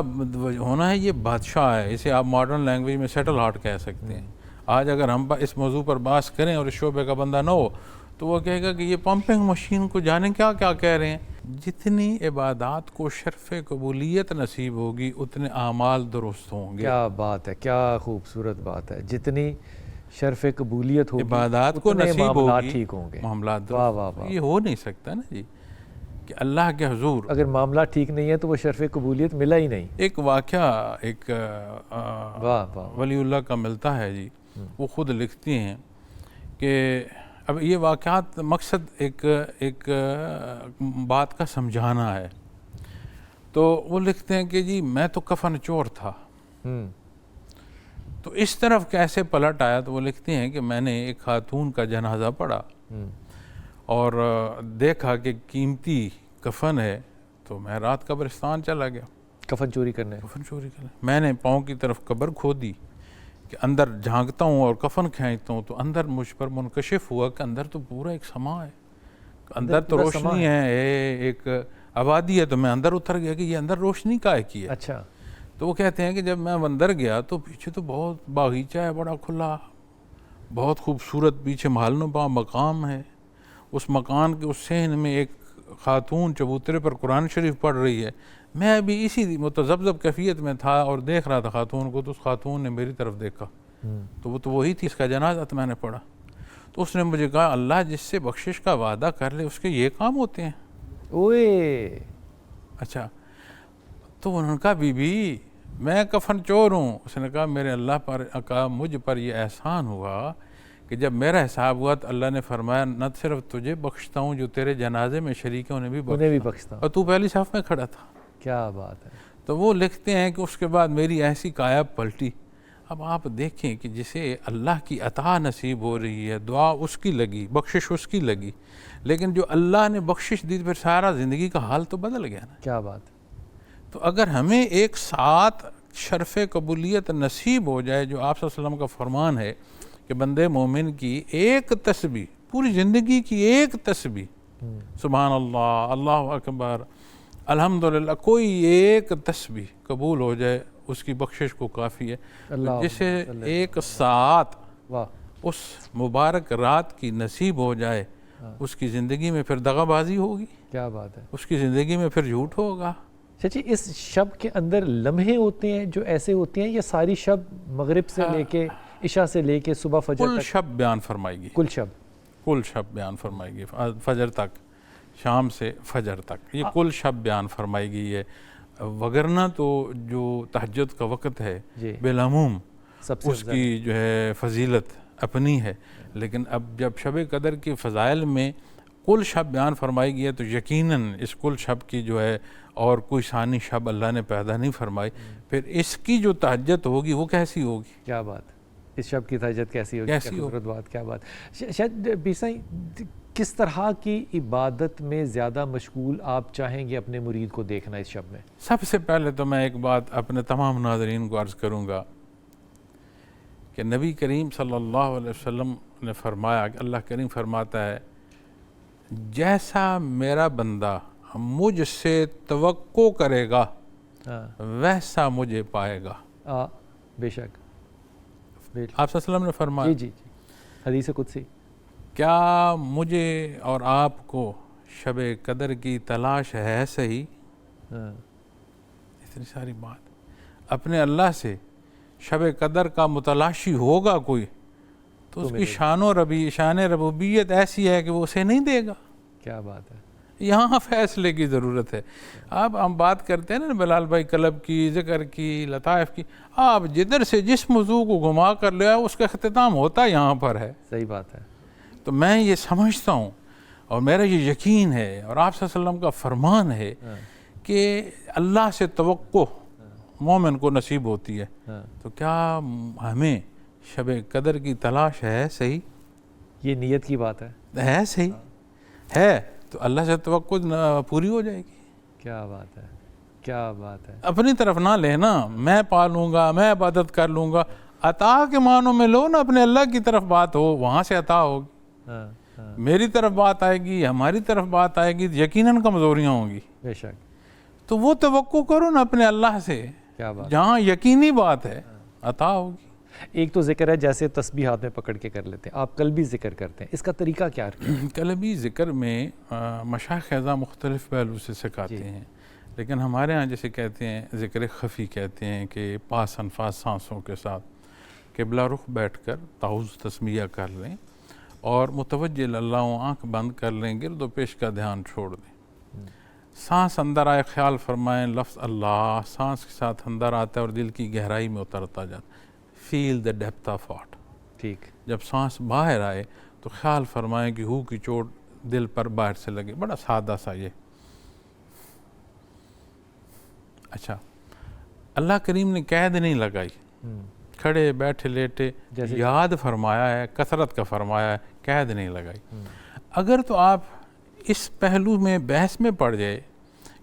S1: ہونا ہے یہ بادشاہ ہے، اسے آپ ماڈرن لینگویج میں سیٹل ہارٹ کہہ سکتے ہیں. آج اگر ہم اس موضوع پر بحث کریں اور اس شعبے کا بندہ نہ ہو تو وہ کہے گا کہ یہ پمپنگ مشین کو جانے کیا کیا کہہ رہے ہیں. جتنی عبادات کو شرف قبولیت نصیب ہوگی اتنے اعمال درست ہوں گے.
S2: کیا بات ہے، کیا خوبصورت بات ہے. جتنی شرف قبولیت ہوگی
S1: عبادات کو
S2: اتنے
S1: نصیب
S2: معاملات
S1: ہوگی،
S2: ٹھیک ہوں گے.
S1: معاملات درست.
S2: واہ واہ واہ.
S1: یہ ہو نہیں سکتا نا جی کہ اللہ کے حضور
S2: اگر معاملات ٹھیک نہیں ہے تو وہ شرف قبولیت ملا ہی نہیں.
S1: ایک واقعہ ایک
S2: واہ واہ.
S1: ولی اللہ کا ملتا ہے جی. وہ خود لکھتی ہیں کہ اب یہ واقعات مقصد ایک بات کا سمجھانا ہے. تو وہ لکھتے ہیں کہ جی میں تو کفن چور تھا، تو اس طرف کیسے پلٹ آیا. تو وہ لکھتے ہیں کہ میں نے ایک خاتون کا جنازہ پڑھا اور دیکھا کہ قیمتی کفن ہے، تو میں رات قبرستان چلا گیا
S2: کفن چوری کرنے.
S1: میں نے پاؤں کی طرف قبر کھودی کہ اندر جھانکتا ہوں اور کفن کھینچتا ہوں، تو اندر مجھ پر منکشف ہوا کہ اندر تو پورا ایک سما ہے، اندر تو روشنی ہے، ایک آبادی ہے. تو میں اندر اتر گیا کہ یہ اندر روشنی کائے کی ہے.
S2: اچھا.
S1: تو وہ کہتے ہیں کہ جب میں اندر گیا تو پیچھے تو بہت باغیچہ ہے بڑا کھلا، بہت خوبصورت پیچھے محل نما مقام ہے. اس مکان کے اس صحن میں ایک خاتون چبوترے پر قرآن شریف پڑھ رہی ہے. میں ابھی اسی متذبذب کیفیت میں تھا اور دیکھ رہا تھا خاتون کو، تو اس خاتون نے میری طرف دیکھا تو وہ تو وہی تھی، اس کا جنازہ تو میں نے پڑھا. تو اس نے مجھے کہا اللہ جس سے بخشش کا وعدہ کر لے اس کے یہ کام ہوتے ہیں.
S2: اوئے
S1: اچھا. تو انہوں نے کہا بی بی میں کفن چور ہوں. اس نے کہا میرے اللہ پر کا مجھ پر یہ احسان ہوا کہ جب میرا حساب ہوا تو اللہ نے فرمایا نہ صرف تجھے بخشتا ہوں، جو تیرے جنازے میں شریک ہیں انہیں بھی
S2: بخشتا ہوں،
S1: اور تو پہلی صف میں کھڑا تھا.
S2: کیا بات ہے.
S1: تو وہ لکھتے ہیں کہ اس کے بعد میری ایسی کایا پلٹی. اب آپ دیکھیں کہ جسے اللہ کی عطا نصیب ہو رہی ہے، دعا اس کی لگی، بخشش اس کی لگی، لیکن جو اللہ نے بخشش دی پھر سارا زندگی کا حال تو بدل گیا نا.
S2: کیا بات ہے.
S1: تو اگر ہمیں ایک ساتھ شرف قبولیت نصیب ہو جائے، جو آپ صلی اللہ علیہ وسلم کا فرمان ہے کہ بندے مومن کی ایک تسبیح، پوری زندگی کی ایک تسبیح، سبحان اللہ، اللہ اکبر، الحمدللہ، کوئی ایک تسبیح قبول ہو جائے اس کی بخشش کو کافی ہے. جسے ایک ساتھ اس مبارک رات کی نصیب ہو جائے اس کی زندگی میں پھر دغا بازی ہوگی.
S2: کیا بات ہے.
S1: اس کی زندگی میں پھر جھوٹ ہوگا.
S2: چچی اس شب کے اندر لمحے ہوتے ہیں جو ایسے ہوتے ہیں، یا ساری شب مغرب سے لے کے عشاء سے لے کے صبح فجر
S1: کل
S2: تک؟
S1: شب بیان فرمائے گی.
S2: کل شب
S1: بیان فرمائے گی، فجر تک، شام سے فجر تک، یہ کل شب بیان فرمائے گی. یہ وگرنہ تو جو تہجد کا وقت ہے بالعموم اس کی جو ہے فضیلت اپنی ہے، لیکن اب جب شب قدر کی فضائل میں کل شب بیان فرمائی گئی ہے تو یقیناً اس کل شب کی جو ہے اور کوئی ثانی شب اللہ نے پیدا نہیں فرمائی. پھر اس کی جو تہجد ہوگی وہ کیسی ہوگی.
S2: کیا بات. اس شب کی تہجد کیسی ہوگی.
S1: کیسی ہوگی
S2: بات. کیا بات. شاید بیسائی کس طرح کی عبادت میں زیادہ مشغول آپ چاہیں گے اپنے مرید کو دیکھنا اس شب میں؟
S1: سب سے پہلے تو میں ایک بات اپنے تمام ناظرین کو عرض کروں گا کہ نبی کریم صلی اللہ علیہ وسلم نے فرمایا کہ اللہ کریم فرماتا ہے جیسا میرا بندہ مجھ سے توقع کرے گا ویسا مجھے پائے گا.
S2: بے شک.
S1: آپ صلی اللہ علیہ وسلم نے فرمایا.
S2: جی حدیث قدسی.
S1: کیا مجھے اور آپ کو شب قدر کی تلاش ہے صحیح؟ اتنی ساری بات اپنے اللہ سے شب قدر کا متلاشی ہوگا کوئی تو اس کی شان ربوبیت ایسی ہے کہ وہ اسے نہیں دے گا.
S2: کیا بات ہے.
S1: یہاں فیصلے کی ضرورت ہے. آپ ہم بات کرتے ہیں نا بلال بھائی قلب کی، ذکر کی، لطائف کی، آپ جدھر سے جس موضوع کو گھما کر لے اس کا اختتام ہوتا یہاں پر ہے.
S2: صحیح بات ہے.
S1: تو میں یہ سمجھتا ہوں اور میرا یہ یقین ہے اور آپ صلی اللہ علیہ وسلم کا فرمان ہے کہ اللہ سے توقع مومن کو نصیب ہوتی ہے. تو کیا ہمیں شب قدر کی تلاش ہے صحیح؟
S2: یہ نیت کی بات
S1: ہے صحیح ہے تو اللہ سے توقع پوری ہو جائے گی.
S2: کیا بات ہے. کیا بات ہے.
S1: اپنی طرف نہ لینا میں پالوں گا، میں عبادت کر لوں گا. عطا کے معنوں میں لو نا، اپنے اللہ کی طرف بات ہو، وہاں سے عطا ہوگی. میری طرف بات آئے گی، ہماری طرف بات آئے گی، یقیناً کمزوریاں ہوں گی.
S2: بے شک.
S1: تو وہ توقع کرو نا اپنے اللہ سے،
S2: کیا بات،
S1: جہاں یقینی بات ہے عطا ہوگی۔
S2: ایک تو ذکر ہے جیسے تسبیح ہاتھ میں پکڑ کے کر لیتے ہیں، آپ قلبی ذکر کرتے ہیں، اس کا طریقہ کیا ہے؟
S1: قلبی ذکر میں مشائخ اعظم مختلف پہلو سے سکھاتے ہیں، لیکن ہمارے ہاں جیسے کہتے ہیں ذکر خفی کہتے ہیں کہ پاس انفاس سانسوں کے ساتھ قبلہ رخ بیٹھ کر تعوذ تسمیہ کر لیں اور متوجہ اللہ آنکھ بند کر لیں، گرد و پیش کا دھیان چھوڑ دیں، سانس اندر آئے خیال فرمائیں لفظ اللہ سانس کے ساتھ اندر آتا ہے اور دل کی گہرائی میں اترتا جاتا ہے، فیل دا ڈیپتھ آف تھاٹ۔
S2: ٹھیک،
S1: جب سانس باہر آئے تو خیال فرمائیں کہ ہو کی چوٹ دل پر باہر سے لگے، بڑا سادہ سا یہ۔ اچھا، اللہ کریم نے قید نہیں لگائی، کھڑے بیٹھے لیٹے یاد فرمایا ہے، کثرت کا فرمایا ہے، قید نہیں لگائی۔ اگر تو آپ اس پہلو میں بحث میں پڑ جائے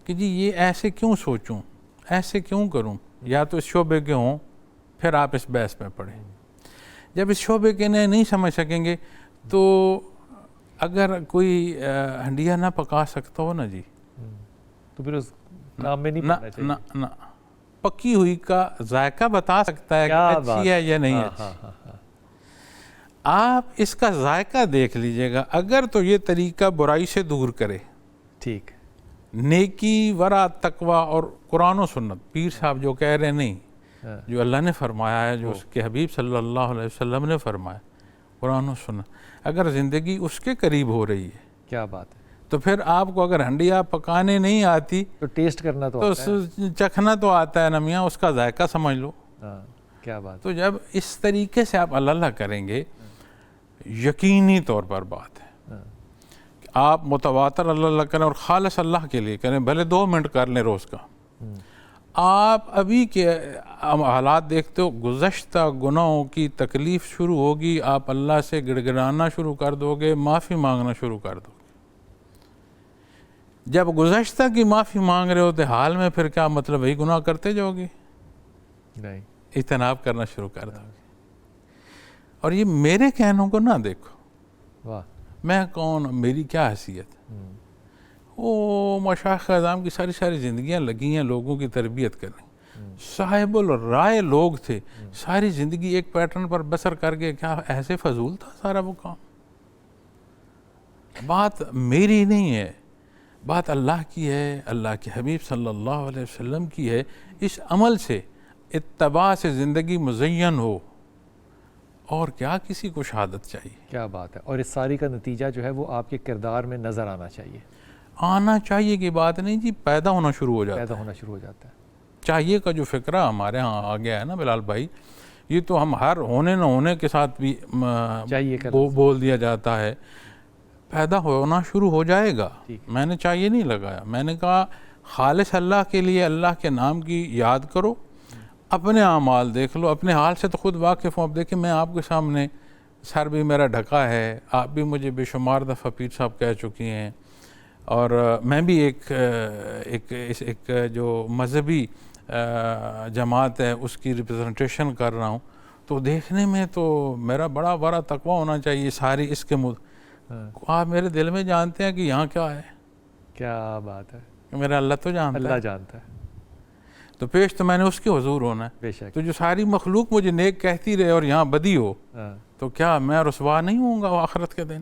S1: کہ جی یہ ایسے کیوں سوچوں، ایسے کیوں کروں، یا تو اس شعبے کے ہوں، پھر آپ اس بحث میں پڑھیں۔ جب اس شعبے کے نہیں سمجھ سکیں گے تو اگر کوئی ہنڈیا نہ پکا سکتا ہو نا جی،
S2: تو پھر اس کام میں نہیں پڑنا چاہیے۔
S1: نہ پکی ہوئی کا ذائقہ بتا سکتا ہے کہ اچھی ہے یا نہیں اچھی، آپ اس کا ذائقہ دیکھ لیجئے گا، اگر تو یہ طریقہ برائی سے دور کرے،
S2: ٹھیک،
S1: نیکی ورع تقوی اور قرآن و سنت، پیر صاحب جو کہہ رہے نہیں، جو اللہ نے فرمایا ہے، جو اس کے حبیب صلی اللہ علیہ وسلم نے فرمایا، قرآن و سنت، اگر زندگی اس کے قریب ہو رہی ہے،
S2: کیا بات ہے،
S1: تو پھر آپ کو اگر ہنڈیا پکانے نہیں آتی
S2: تو ٹیسٹ کرنا تو آتا ہے،
S1: چکھنا تو آتا ہے نا میاں، اس کا ذائقہ سمجھ لو۔
S2: کیا بات،
S1: تو جب اس طریقے سے آپ اللہ کریں گے، یقینی طور پر بات ہے کہ آپ متواتر اللہ کریں اور خالص اللہ کے لیے کریں، بھلے 2 منٹ کر لیں روز کا۔ آپ ابھی کے حالات دیکھتے ہو، گزشتہ گناہوں کی تکلیف شروع ہوگی، آپ اللہ سے گڑ گڑانا شروع کر دو گے، معافی مانگنا شروع کر دو گے۔ جب گزشتہ کی معافی مانگ رہے ہوتے حال میں، پھر کیا مطلب وہی گناہ کرتے جاؤ گے؟
S2: نہیں،
S1: اجتناب کرنا شروع کر دو گے۔ اور یہ میرے کہنوں کو نہ دیکھو،
S2: واہ،
S1: میں کون، میری کیا حیثیت، وہ مشائخ اعظام کی ساری زندگیاں لگی ہیں لوگوں کی تربیت کرنے، صاحب الرائے لوگ تھے، ساری زندگی ایک پیٹرن پر بسر کر کے، کیا ایسے فضول تھا سارا وہ کام؟ بات میری نہیں ہے، بات اللہ کی ہے، اللہ کے حبیب صلی اللہ علیہ وسلم کی ہے۔ اس عمل سے اتباع سے زندگی مزین ہو، اور کیا کسی کو شہادت چاہیے؟
S2: کیا بات ہے، اور اس ساری کا نتیجہ جو ہے وہ آپ کے کردار میں نظر آنا چاہیے،
S1: آنا چاہیے کی بات نہیں جی، پیدا ہونا شروع ہو جاتا ہے۔
S2: پیدا ہونا شروع ہو جاتا ہے۔
S1: چاہیے کا جو فکرہ ہمارے ہاں آ گیا ہے نا بلال بھائی، یہ تو ہم ہر ہونے نہ ہونے کے ساتھ بھی
S2: چاہیے کا
S1: بول دیا جاتا ہے، پیدا ہونا شروع ہو جائے گا۔ میں نے چاہیے نہیں لگایا، میں نے کہا خالص اللہ کے لیے اللہ کے نام کی یاد کرو، اپنے اعمال دیکھ لو، اپنے حال سے تو خود واقف ہوں۔ اب دیکھیں میں آپ کے سامنے، سر بھی میرا ڈھکا ہے، آپ بھی مجھے بے شمار دفعہ پیر صاحب کہہ چکی ہیں، اور میں بھی ایک جو مذہبی جماعت ہے اس کی ریپرزنٹیشن کر رہا ہوں، تو دیکھنے میں تو میرا بڑا تقوی ہونا چاہیے ساری اس کے آپ میرے دل میں جانتے ہیں کہ یہاں کیا ہے،
S2: کیا بات ہے،
S1: میرا اللہ تو جانتا ہے،
S2: اللہ جانتا ہے،
S1: تو پیش تو میں نے اس کے حضور ہونا ہے۔
S2: بے شک،
S1: تو جو ساری مخلوق مجھے نیک کہتی رہے اور یہاں بدی ہو، تو کیا میں رسوا نہیں ہوں گا آخرت کے دن؟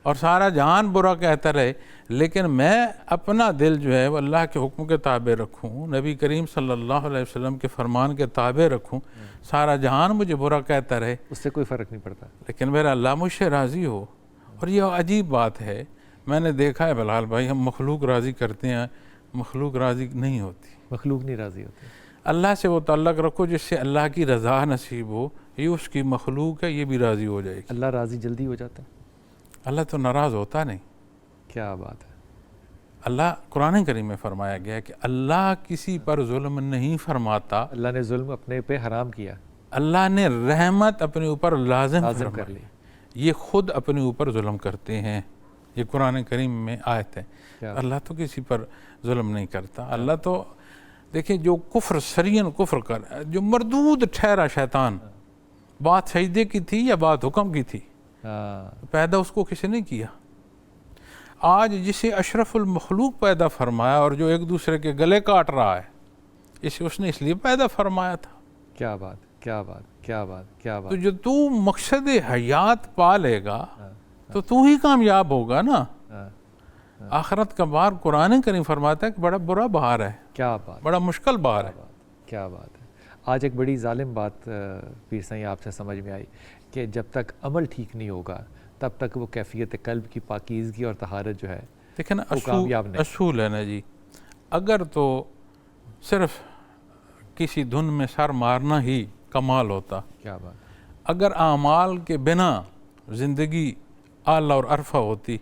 S1: اور سارا جہان برا کہتا رہے، لیکن میں اپنا دل جو ہے وہ اللہ کے حکم کے تابع رکھوں، نبی کریم صلی اللہ علیہ وسلم کے فرمان کے تابع رکھوں، سارا جہان مجھے برا کہتا رہے،
S2: اس سے کوئی فرق نہیں پڑتا،
S1: لیکن میرا اللہ مجھ سے راضی ہو۔ اور یہ عجیب بات ہے، میں نے دیکھا ہے بلال بھائی، ہم مخلوق راضی کرتے ہیں، مخلوق راضی نہیں ہوتی،
S2: مخلوق نہیں راضی ہوتی۔
S1: اللہ سے وہ تعلق رکھو جس سے اللہ کی رضا نصیب ہو، یہ اس کی مخلوق ہے، یہ بھی راضی ہو جائے گی۔
S2: اللہ راضی جلدی ہو جاتا ہے،
S1: اللہ تو ناراض ہوتا نہیں۔
S2: کیا بات ہے،
S1: اللہ قرآن کریم میں فرمایا گیا ہے کہ اللہ کسی پر ظلم نہیں فرماتا،
S2: اللہ نے ظلم اپنے پہ حرام کیا،
S1: اللہ نے رحمت اپنے اوپر لازم
S2: کر لی،
S1: یہ خود اپنے اوپر ظلم کرتے ہیں، یہ قرآن کریم میں آیت ہے۔ اللہ تو کسی پر ظلم نہیں کرتا۔ اللہ تو دیکھیں جو کفر سرین کفر کر، جو مردود ٹھہرا شیطان، بات سجدے کی تھی یا بات حکم کی تھی؟ پیدا اس کو کسی نے کیا۔ آج جسے اشرف المخلوق پیدا فرمایا اور جو ایک دوسرے کے گلے کاٹ رہا ہے اسے اس نے اس لیے پیدا فرمایا تھا.
S2: کیا بات کیا بات کیا بات کیا بات.
S1: تو جو تو مقصد حیات پا لے گا تو تو ہی کامیاب ہوگا نا. آخرت کا بار قرآن کریم فرماتا ہے کہ بڑا برا بہار ہے,
S2: کیا بات
S1: بڑا مشکل بہار ہے.
S2: کیا بات ہے. آج ایک بڑی ظالم بات پیر سائیں آپ سے سمجھ میں آئی کہ جب تک عمل ٹھیک نہیں ہوگا تب تک وہ کیفیت قلب کی پاکیزگی اور طہارت جو ہے
S1: دیکھیں نا
S2: وہ کامیاب نہیں.
S1: اصول ہے نا جی. اگر تو صرف کسی دھن میں سر مارنا ہی کمال ہوتا,
S2: کیا بات.
S1: اگر اعمال کے بنا زندگی اعلیٰ اور عرفہ ہوتی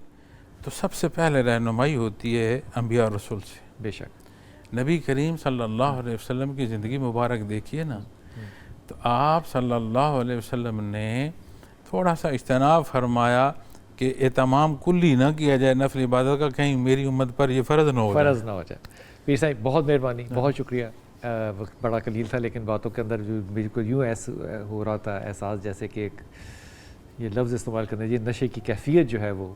S1: تو سب سے پہلے رہنمائی ہوتی ہے انبیاء رسول سے.
S2: بے شک.
S1: نبی کریم صلی اللہ علیہ وسلم کی زندگی مبارک دیکھیے نا, تو آپ صلی اللہ علیہ وسلم نے تھوڑا سا اجتناب فرمایا کہ اہتمام کلی نہ کیا جائے نفل عبادت کا, کہیں میری امت پر یہ فرض نہ ہو جائے.
S2: فرض نہ ہو جائے. پیر صاحب بہت مہربانی, بہت شکریہ. وقت بڑا قلیل تھا لیکن باتوں کے اندر جو بالکل یوں ہو رہا تھا احساس جیسے کہ ایک یہ لفظ استعمال کرنا, یہ نشے کی کیفیت جو ہے وہ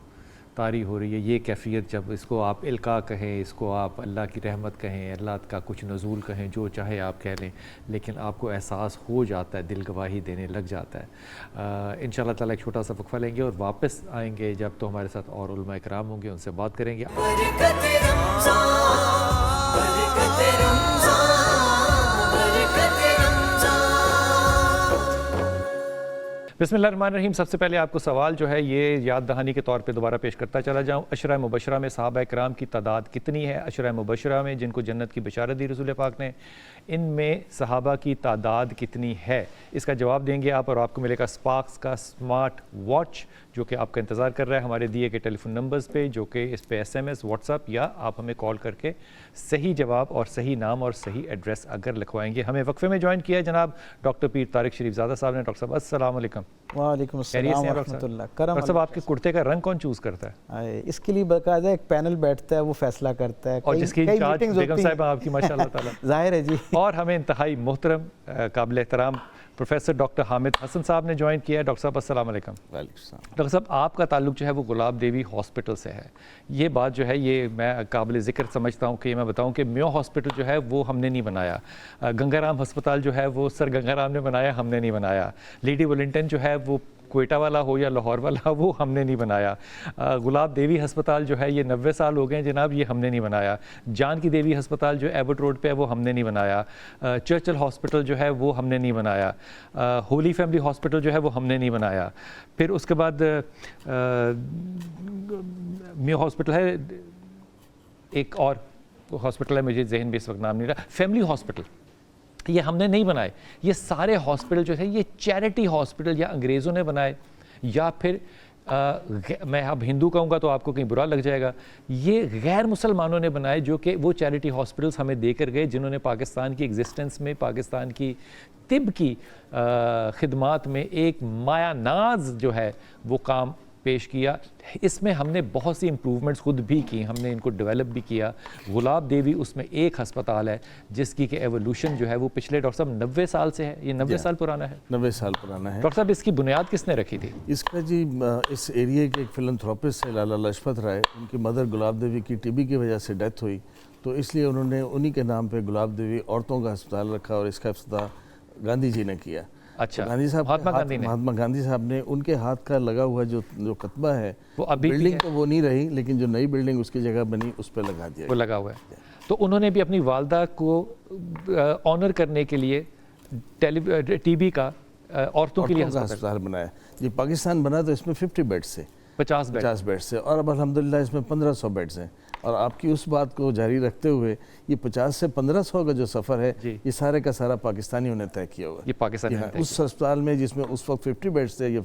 S2: طاری ہو رہی ہے. یہ کیفیت جب اس کو آپ القاء کہیں, اس کو آپ اللہ کی رحمت کہیں, اللہ کا کچھ نزول کہیں, جو چاہے آپ کہہ لیں, لیکن آپ کو احساس ہو جاتا ہے, دل گواہی دینے لگ جاتا ہے. انشاءاللہ تعالیٰ ایک چھوٹا سا وقفہ لیں گے اور واپس آئیں گے جب تو ہمارے ساتھ اور علماء کرام ہوں گے, ان سے بات کریں گے. بسم اللہ الرحمن الرحیم. سب سے پہلے آپ کو سوال جو ہے یہ یاد دہانی کے طور پہ دوبارہ پیش کرتا چلا جاؤں. عشرہ مبشرہ میں صحابہ کرام کی تعداد کتنی ہے؟ عشرہ مبشرہ میں جن کو جنت کی بشارت دی رسول پاک نے, ان میں صحابہ کی تعداد کتنی ہے؟ اس کا جواب دیں گے آپ اور آپ کو ملے گا اسپارکس کا اسمارٹ واچ جو کہ آپ کا انتظار کر رہا ہے ہمارے دیے گئے ٹیلی فون نمبرز پہ, جو کہ اس پہ SMS, واٹس ایپ یا آپ ہمیں کال کر کے صحیح جواب اور صحیح نام اور صحیح ایڈریس اگر لکھوائیں گے. ہمیں وقفے میں جوائن کیا ہے جناب ڈاکٹر پیر طارق شریف زادہ صاحب نے. ڈاکٹر صاحب السلام علیکم.
S3: وعلیکم السلام ورحمۃ اللہ.
S2: ڈاکٹر صاحب آپ کے کرتے کا رنگ کون چوز کرتا ہے؟
S3: اس کے لیے باقاعدہ ایک پینل بیٹھتا ہے, وہ فیصلہ کرتا ہے,
S2: اور جس کی انچارج بیگم صاحبہ آپ کی ماشاء اللہ تعالیٰ
S3: ظاہر ہے جی. اور
S2: ہمیں انتہائی محترم قابل احترام پروفیسر ڈاکٹر حامد حسن صاحب نے جوائن کیا ہے. ڈاکٹر صاحب السلام علیکم.
S3: وعلیکم السلام.
S2: ڈاکٹر صاحب آپ کا تعلق جو ہے وہ گلاب دیوی ہاسپٹل سے ہے. یہ بات جو ہے یہ میں قابل ذکر سمجھتا ہوں کہ میں بتاؤں کہ میو ہاسپٹل جو ہے وہ ہم نے نہیں بنایا, گنگا رام ہسپتال جو ہے وہ سر گنگا رام نے بنایا, ہم نے نہیں بنایا. لیڈی ولنگٹن جو ہے وہ کوئٹہ والا ہو یا لاہور والا وہ ہم نے نہیں بنایا. گلاب دیوی ہسپتال جو ہے یہ 90 سال ہو گئے جناب, یہ ہم نے نہیں بنایا. جان کی دیوی ہسپتال جو ایبٹ روڈ پہ ہے وہ ہم نے نہیں بنایا. چرچل ہاسپٹل جو ہے وہ ہم نے نہیں بنایا. ہولی فیملی ہاسپٹل جو ہے وہ ہم نے نہیں بنایا. پھر اس کے بعد میو ہاسپٹل ہے, ایک اور ہاسپٹل ہے مجھے ذہن بھی اس وقت نام نہیں رہا, فیملی ہاسپٹل, یہ ہم نے نہیں بنائے. یہ سارے ہاسپٹل جو ہے یہ چیریٹی ہاسپٹل یا انگریزوں نے بنائے یا پھر میں اب ہندو کہوں گا تو آپ کو کہیں برا لگ جائے گا, یہ غیر مسلمانوں نے بنائے جو کہ وہ چیریٹی ہاسپٹلس ہمیں دے کر گئے جنہوں نے پاکستان کی ایگزسٹنس میں, پاکستان کی طب کی خدمات میں ایک مایا ناز جو ہے وہ کام پیش کیا. اس میں ہم نے بہت سی امپروومنٹس خود بھی کی, ہم نے ان کو ڈیولپ بھی کیا. گلاب دیوی اس میں ایک ہسپتال ہے جس کی کہ ایولیوشن جو ہے وہ پچھلے ڈاکٹر صاحب 90 سال سے ہے. یہ 90 سال پرانا ہے.
S3: 90 سال پرانا ہے.
S2: ڈاکٹر صاحب اس کی بنیاد کس نے رکھی تھی؟
S3: اس کا جی اس ایریے کے ایک فلنتھراپسٹ ہے لالا لاجپت رائے, ان کی مدر گلاب دیوی کی ٹی بی کی وجہ سے ڈیتھ ہوئی, تو اس لیے انہوں نے انہی کے نام پہ گلاب دیوی عورتوں کا ہسپتال رکھا اور اس کا افتتاح گاندھی جی نے کیا.
S2: اچھا,
S3: گاندھی صاحب مہاتما گاندھی صاحب نے ان کے ہاتھ کا لگا ہوا جو کتبہ ہے
S2: وہ ابھی
S3: بلڈنگ تو وہ نہیں رہی, لیکن جو نئی بلڈنگ اس کی جگہ بنی اس پہ لگا دیا,
S2: وہ لگا ہوا ہے. تو انہوں نے بھی اپنی والدہ کو آنر کرنے کے لیے ٹی بی کا عورتوں کے لیے
S3: ہسپتال بنایا. جی پاکستان بنا تو اس میں 50 بیڈس سے
S2: 50
S3: بیڈ سے, اور اب الحمدللہ اس میں 1500 بیڈز ہیں. اور آپ کی اس بات کو جاری رکھتے ہوئے یہ 50 سے 1500 کا جو سفر ہے یہ سارے کا سارا پاکستانیوں نے طے کیا ہوا ہے.
S2: یہ پاکستانی
S3: اس ہسپتال میں جس میں اس وقت 50 بیڈز تھے یا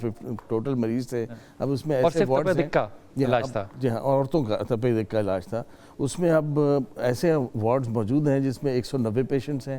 S3: ٹوٹل مریض تھے, اب اس میں ایسے وارڈز ہیں جی ہاں, عورتوں کا تپیدق کا علاج تھا. اس میں اب ایسے وارڈز موجود ہیں جس میں 190 پیشنٹس ہیں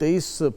S3: 23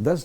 S3: 10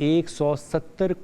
S2: 170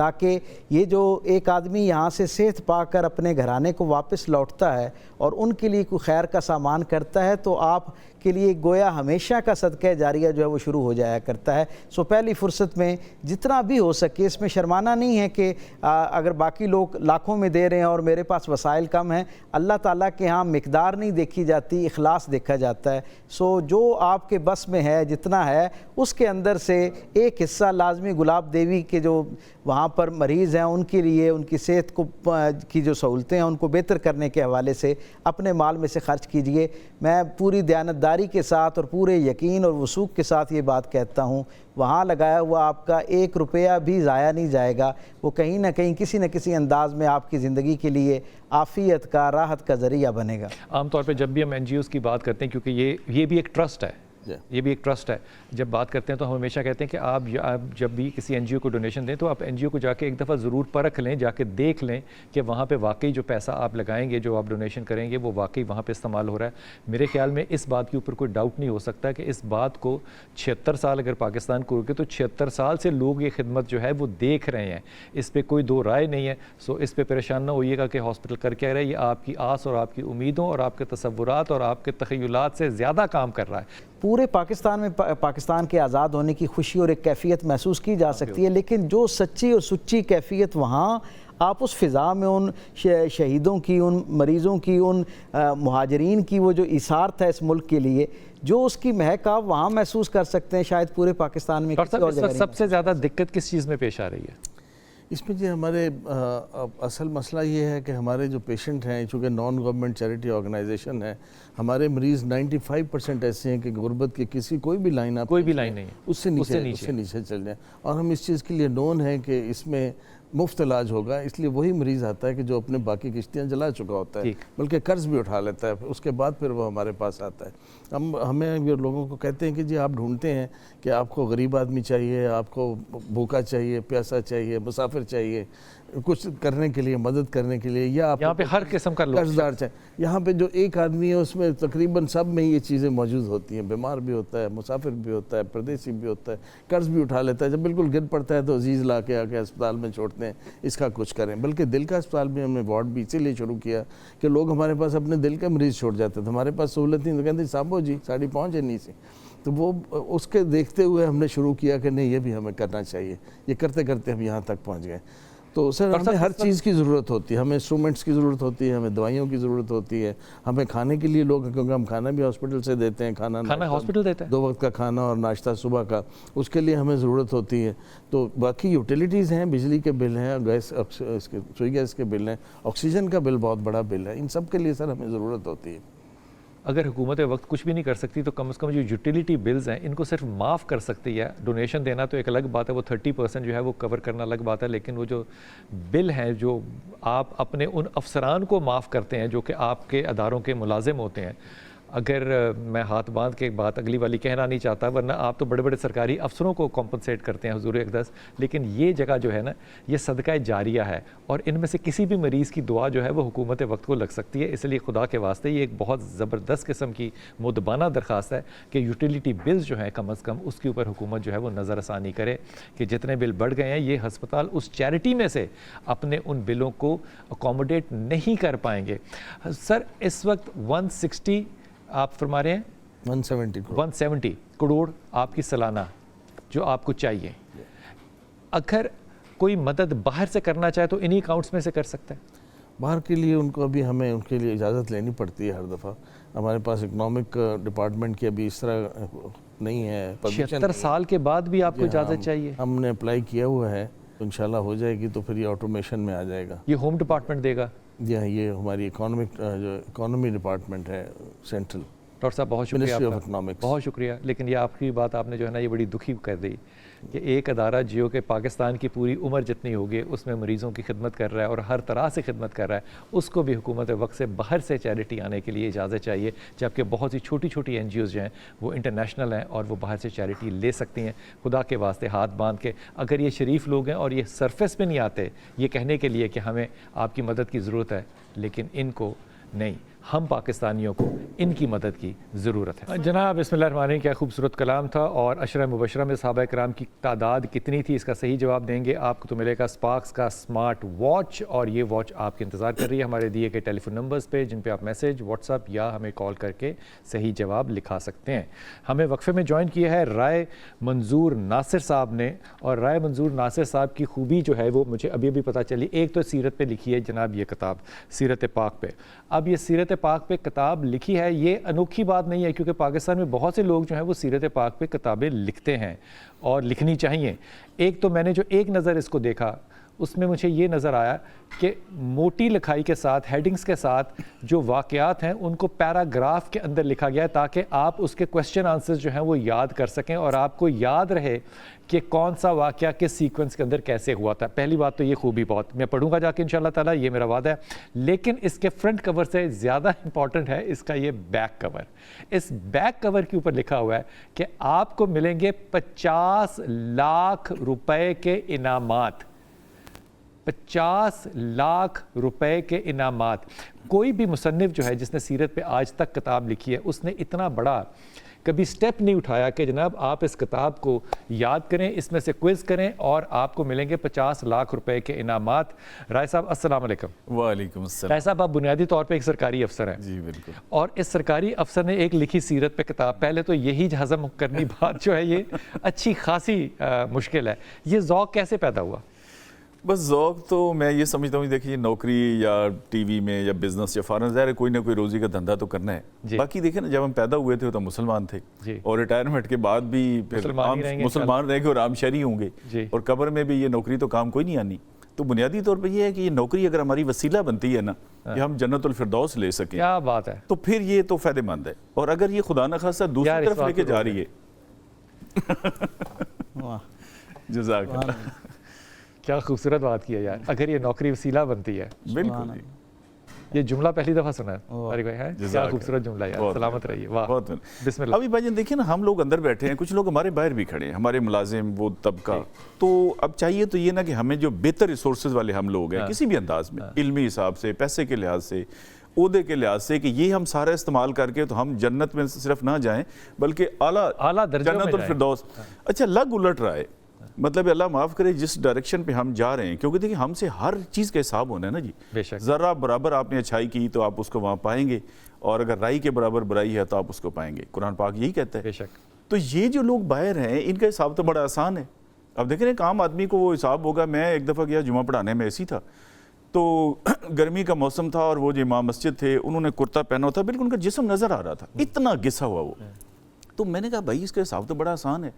S4: تاکہ یہ جو ایک آدمی یہاں سے صحت پا کر اپنے گھرانے کو واپس لوٹتا ہے اور ان کے لیے کوئی خیر کا سامان کرتا ہے تو آپ کے لیے گویا ہمیشہ کا صدقہ جاریہ جو ہے وہ شروع ہو جایا کرتا ہے. سو پہلی فرصت میں جتنا بھی ہو سکے، اس میں شرمانا نہیں ہے کہ اگر باقی لوگ لاکھوں میں دے رہے ہیں اور میرے پاس وسائل کم ہیں، اللہ تعالیٰ کے ہاں مقدار نہیں دیکھی جاتی، اخلاص دیکھا جاتا ہے. سو جو آپ کے بس میں ہے، جتنا ہے اس کے اندر سے ایک حصہ لازمی گلاب دیوی کے جو وہاں پر مریض ہیں ان کے لیے، ان کی صحت کو کی جو سہولتیں ہیں ان کو بہتر کرنے کے حوالے سے اپنے مال میں سے خرچ کیجئے. میں پوری دیانتداری کے ساتھ اور پورے یقین اور وثوق کے ساتھ یہ بات کہتا ہوں، وہاں لگایا ہوا آپ کا 1 روپیہ بھی ضائع نہیں جائے گا. وہ کہیں نہ کہیں کسی نہ کسی انداز میں آپ کی زندگی کے لیے عافیت کا، راحت کا ذریعہ بنے گا.
S2: عام طور پہ جب بھی ہم NGOs کی بات کرتے ہیں، کیونکہ یہ بھی ایک ٹرسٹ ہے، یہ بھی ایک ٹرسٹ ہے، جب بات کرتے ہیں تو ہم ہمیشہ کہتے ہیں کہ آپ جب بھی کسی NGO کو ڈونیشن دیں تو آپ NGO کو جا کے ایک دفعہ ضرور پرکھ لیں، جا کے دیکھ لیں کہ وہاں پہ واقعی جو پیسہ آپ لگائیں گے، جو آپ ڈونیشن کریں گے، وہ واقعی وہاں پہ استعمال ہو رہا ہے. میرے خیال میں اس بات کے اوپر کوئی ڈاؤٹ نہیں ہو سکتا کہ اس بات کو 76 سال اگر پاکستان کو رکے تو 76 سال سے لوگ یہ خدمت جو ہے وہ دیکھ رہے ہیں. اس پہ کوئی دو رائے نہیں ہے. سو اس پہ پریشان نہ ہوئیے گا کہ ہاسپٹل کر کے آ رہا ہے. یہ آپ کی آس اور آپ کی امیدوں اور آپ کے تصورات اور آپ کے تخیلات سے زیادہ کام کر رہا ہے.
S4: پورے پاکستان میں پاکستان کے آزاد ہونے کی خوشی اور ایک کیفیت محسوس کی جا سکتی ہے، لیکن جو سچی اور سچی کیفیت وہاں آپ اس فضا میں ان شہیدوں کی، ان مریضوں کی، ان مہاجرین کی وہ جو ایثار تھا اس ملک کے لیے، جو اس کی مہک آپ وہاں محسوس کر سکتے ہیں، شاید پورے پاکستان میں کسی اور جگہ نہیں.
S2: سب سے زیادہ دقت کس چیز میں پیش آ رہی ہے؟
S3: اس میں جو ہمارے اصل مسئلہ یہ ہے کہ ہمارے جو پیشنٹ ہیں، چونکہ نان گورنمنٹ چیریٹی آرگنائزیشن ہے، ہمارے مریض 95% ایسے ہیں کہ غربت کے کوئی بھی لائن نہیں ہے، اس سے نیچے چل جائیں. اور ہم اس چیز کے لیے نون ہیں کہ اس میں مفت علاج ہوگا، اس لیے وہی مریض آتا ہے کہ جو اپنے باقی کشتیاں جلا چکا ہوتا ہے، بلکہ قرض بھی اٹھا لیتا ہے، اس کے بعد پھر وہ ہمارے پاس آتا ہے. ہمیں لوگوں کو کہتے ہیں کہ جی آپ ڈھونڈتے ہیں کہ آپ کو غریب آدمی چاہیے، آپ کو بھوکا چاہیے، پیاسا چاہیے، مسافر چاہیے، کچھ کرنے کے لیے، مدد کرنے کے لیے، یا آپ
S2: یہاں پہ ہر قسم کا
S3: قرضدار چاہیے. یہاں پہ جو ایک آدمی ہے اس میں تقریباً سب میں یہ چیزیں موجود ہوتی ہیں. بیمار بھی ہوتا ہے، مسافر بھی ہوتا ہے، پردیسی بھی ہوتا ہے، قرض بھی اٹھا لیتا ہے. جب بالکل گر پڑتا ہے تو عزیز لا کے آ کے اسپتال میں چھوڑتے ہیں اس کا کچھ کریں. بلکہ دل کا اسپتال بھی ہم نے وارڈ بھی اسی لیے شروع کیا کہ لوگ ہمارے پاس اپنے دل کے مریض چھوڑ جاتے تھے. ہمارے پاس سہولت نہیں تو کہتے سامبو جی ساڑی پہنچ ہے نہیں سی. تو وہ اس کے دیکھتے ہوئے ہم نے شروع کیا کہ نہیں یہ بھی ہمیں کرنا چاہیے. یہ کرتے کرتے ہم یہاں تک پہنچ گئے. تو سر ہمیں ہر چیز کی ضرورت ہوتی ہے. ہمیں انسٹرومنٹس کی ضرورت ہوتی ہے، ہمیں دوائیوں کی ضرورت ہوتی ہے، ہمیں کھانے کے لیے لوگ، کیونکہ ہم کھانا بھی ہاسپٹل سے دیتے ہیں، کھانا
S2: ہاسپٹل دیتا ہے
S3: 2 وقت کا کھانا اور ناشتہ صبح کا، اس کے لیے ہمیں ضرورت ہوتی ہے. تو باقی یوٹیلیٹیز ہیں، بجلی کے بل ہیں، گیس، سوئی گیس کے بل ہیں، آکسیجن کا بل بہت بڑا بل ہے. ان سب کے لیے سر ہمیں ضرورت ہوتی ہے.
S2: اگر حکومت وقت کچھ بھی نہیں کر سکتی تو کم از کم جو یوٹیلیٹی بلز ہیں ان کو صرف معاف کر سکتی ہے. ڈونیشن دینا تو ایک الگ بات ہے، وہ 30% جو ہے وہ کور کرنا الگ بات ہے، لیکن وہ جو بل ہیں جو آپ اپنے ان افسران کو معاف کرتے ہیں جو کہ آپ کے اداروں کے ملازم ہوتے ہیں. اگر میں ہاتھ باندھ کے ایک بات اگلی والی کہنا نہیں چاہتا، ورنہ آپ تو بڑے بڑے سرکاری افسروں کو کمپنسیٹ کرتے ہیں حضور اقدس، لیکن یہ جگہ جو ہے نا یہ صدقہ جاریہ ہے، اور ان میں سے کسی بھی مریض کی دعا جو ہے وہ حکومت وقت کو لگ سکتی ہے. اس لیے خدا کے واسطے یہ ایک بہت زبردست قسم کی مدبانہ درخواست ہے کہ یوٹیلیٹی بلز جو ہیں کم از کم اس کے اوپر حکومت جو ہے وہ نظر ثانی کرے کہ جتنے بل بڑھ گئے ہیں یہ ہسپتال اس چیریٹی میں سے اپنے ان بلوں کو اکوموڈیٹ نہیں کر پائیں گے. سر اس وقت 160 آپ فرما رہے ہیں 170 کروڑ آپ کی سالانہ جو آپ کو چاہیے. اگر کوئی مدد باہر سے کرنا چاہے تو انہی اکاؤنٹس میں سے کر سکتے ہیں؟
S3: باہر کے لیے ان کو ابھی ہمیں ان کے لیے اجازت لینی پڑتی ہے ہر دفعہ. ہمارے پاس اکنامک ڈپارٹمنٹ کی ابھی اس طرح نہیں ہے.
S2: 76 سال کے بعد بھی آپ کو اجازت چاہیے؟
S3: ہم نے اپلائی کیا ہوا ہے، انشاءاللہ ہو جائے گی تو پھر یہ آٹومیشن میں آ جائے گا.
S2: یہ ہوم ڈپارٹمنٹ دے گا؟
S3: جی ہاں، یہ ہماری اکانومی ڈپارٹمنٹ ہے سینٹرل.
S2: ڈاکٹر صاحب بہت شکریہ آپ کا، بہت شکریہ. لیکن یہ آپ کی بات آپ نے جو ہے نا یہ بڑی دکھی کر دی کہ ایک ادارہ جو کہ پاکستان کی پوری عمر جتنی ہوگی اس میں مریضوں کی خدمت کر رہا ہے اور ہر طرح سے خدمت کر رہا ہے، اس کو بھی حکومت وقت سے باہر سے چیریٹی آنے کے لیے اجازت چاہیے، جبکہ بہت سی چھوٹی چھوٹی NGOs جو ہیں وہ انٹرنیشنل ہیں اور وہ باہر سے چیریٹی لے سکتی ہیں. خدا کے واسطے ہاتھ باندھ کے اگر یہ شریف لوگ ہیں اور یہ سرفیس پہ نہیں آتے یہ کہنے کے لیے کہ ہمیں آپ کی مدد کی ضرورت ہے، لیکن ان کو نہیں. ہم پاکستانیوں کو ان کی مدد کی ضرورت ہے. جناب بسم اللہ الرحمن الرحیم, کیا خوبصورت کلام تھا. اور عشرہ مبشرہ میں صحابہ کرام کی تعداد کتنی تھی, اس کا صحیح جواب دیں گے آپ کو تو ملے گا اسپارکس کا اسمارٹ واچ, اور یہ واچ آپ کے انتظار کر رہی ہے ہمارے دیے گئے ٹیلی فون نمبرز پہ, جن پہ آپ میسج, واٹس ایپ یا ہمیں کال کر کے صحیح جواب لکھا سکتے ہیں. ہمیں وقفے میں جوائن کیا ہے رائے منظور ناصر صاحب نے, اور رائے منظور ناصر صاحب کی خوبی جو ہے وہ مجھے ابھی پتہ چلی. ایک تو سیرت پہ لکھی ہے جناب یہ کتاب, سیرت پاک پہ. اب یہ سیرت پاک پہ کتاب لکھی ہے, یہ انوکھی بات نہیں ہے, کیونکہ پاکستان میں بہت سے لوگ جو ہیں وہ سیرت پاک پہ کتابیں لکھتے ہیں اور لکھنی چاہیے. ایک تو میں نے جو ایک نظر اس کو دیکھا, اس میں مجھے یہ نظر آیا کہ موٹی لکھائی کے ساتھ, ہیڈنگز کے ساتھ جو واقعات ہیں ان کو پیراگراف کے اندر لکھا گیا ہے, تاکہ آپ اس کے کویسچن آنسرز جو ہیں وہ یاد کر سکیں اور آپ کو یاد رہے کہ کون سا واقعہ کس سیکوینس کے اندر کیسے ہوا تھا. پہلی بات تو یہ خوبی بہت, میں پڑھوں گا جا کے انشاءاللہ تعالیٰ, یہ میرا وعدہ ہے. لیکن اس کے فرنٹ کور سے زیادہ امپورٹنٹ ہے اس کا یہ بیک کور. اس بیک کور کے اوپر لکھا ہوا ہے کہ آپ کو ملیں گے 50 لاکھ روپے کے انعامات. 50 لاکھ روپے کے انعامات. کوئی بھی مصنف جو ہے جس نے سیرت پہ آج تک کتاب لکھی ہے, اس نے اتنا بڑا کبھی سٹیپ نہیں اٹھایا کہ جناب آپ اس کتاب کو یاد کریں, اس میں سے کوئز کریں اور آپ کو ملیں گے 50 لاکھ روپے کے انعامات. رائے صاحب السلام علیکم.
S5: وعلیکم السلام.
S2: رائے صاحب آپ بنیادی طور پہ ایک سرکاری افسر ہیں.
S5: جی بالکل.
S2: اور اس سرکاری افسر نے ایک لکھی سیرت پہ کتاب, پہلے تو یہی ہضم کرنی بات جو ہے یہ اچھی خاصی مشکل ہے. یہ ذوق کیسے پیدا ہوا؟
S5: بس ذوق تو میں یہ سمجھتا ہوں, دیکھیے نوکری یا ٹی وی میں یا بزنس یا فارن, ظاہر ہے کوئی نہ کوئی روزی کا دھندا تو کرنا ہے. باقی دیکھیں نا, جب ہم پیدا ہوئے تھے تو مسلمان تھے, اور ریٹائرمنٹ کے بعد بھی مسلمان رہ گے اور عام شہری ہوں گے, اور قبر میں بھی یہ نوکری تو کام کوئی نہیں آنی. تو بنیادی طور پہ یہ ہے کہ یہ نوکری اگر ہماری وسیلہ بنتی ہے نا کہ ہم جنت الفردوس لے سکیں,
S2: کیا بات ہے,
S5: تو پھر یہ تو فائدہ مند ہے. اور اگر یہ خدا نخواستہ دوسری طرف لے کے جا رہی ہے, جزاک اللہ,
S2: کیا خوبصورت بات کی ہے یار. اگر یہ نوکری وسیلہ بنتی ہے,
S5: بالکل
S2: یہ جملہ پہلی دفعہ سنا ہے, کیا خوبصورت جملہ یار, سلامت رہیے. واہ, بسم اللہ.
S5: ابھی بھائی جان دیکھیں نا, ہم لوگ اندر بیٹھے ہیں, کچھ لوگ ہمارے باہر بھی کھڑے ہیں, ہمارے ملازم وہ طبقہ. تو اب چاہیے تو یہ نا کہ ہمیں جو بہتر ریسورسز والے ہم لوگ ہیں کسی بھی انداز میں, علمی حساب سے, پیسے کے لحاظ سے, عہدے کے لحاظ سے, کہ یہ ہم سارا استعمال کر کے تو ہم جنت میں صرف نہ جائیں بلکہ اعلیٰ جنت الفردوس. اچھا لگ الٹ رہا ہے, مطلب اللہ معاف کرے جس ڈائریکشن پہ ہم جا رہے ہیں, کیونکہ دیکھیں ہم سے ہر چیز کا حساب ہونا ہے نا جی. ذرا برابر آپ نے اچھائی کی تو آپ اس کو وہاں پائیں گے, اور اگر رائی کے برابر برائی ہے تو آپ اس کو پائیں گے. قرآن پاک یہی کہتا ہے. تو یہ جو لوگ باہر ہیں ان کا حساب تو بڑا آسان ہے. اب دیکھیں ایک عام آدمی کو وہ حساب ہوگا. میں ایک دفعہ گیا جمعہ پڑھانے میں, ایسی تھا تو گرمی کا موسم تھا, اور وہ جو امام مسجد تھے انہوں نے کرتا پہنا ہوا تھا, بالکل ان کا جسم نظر آ رہا تھا, اتنا گسا ہوا وہ. تو میں نے کہا بھائی اس کا حساب تو بڑا آسان ہے.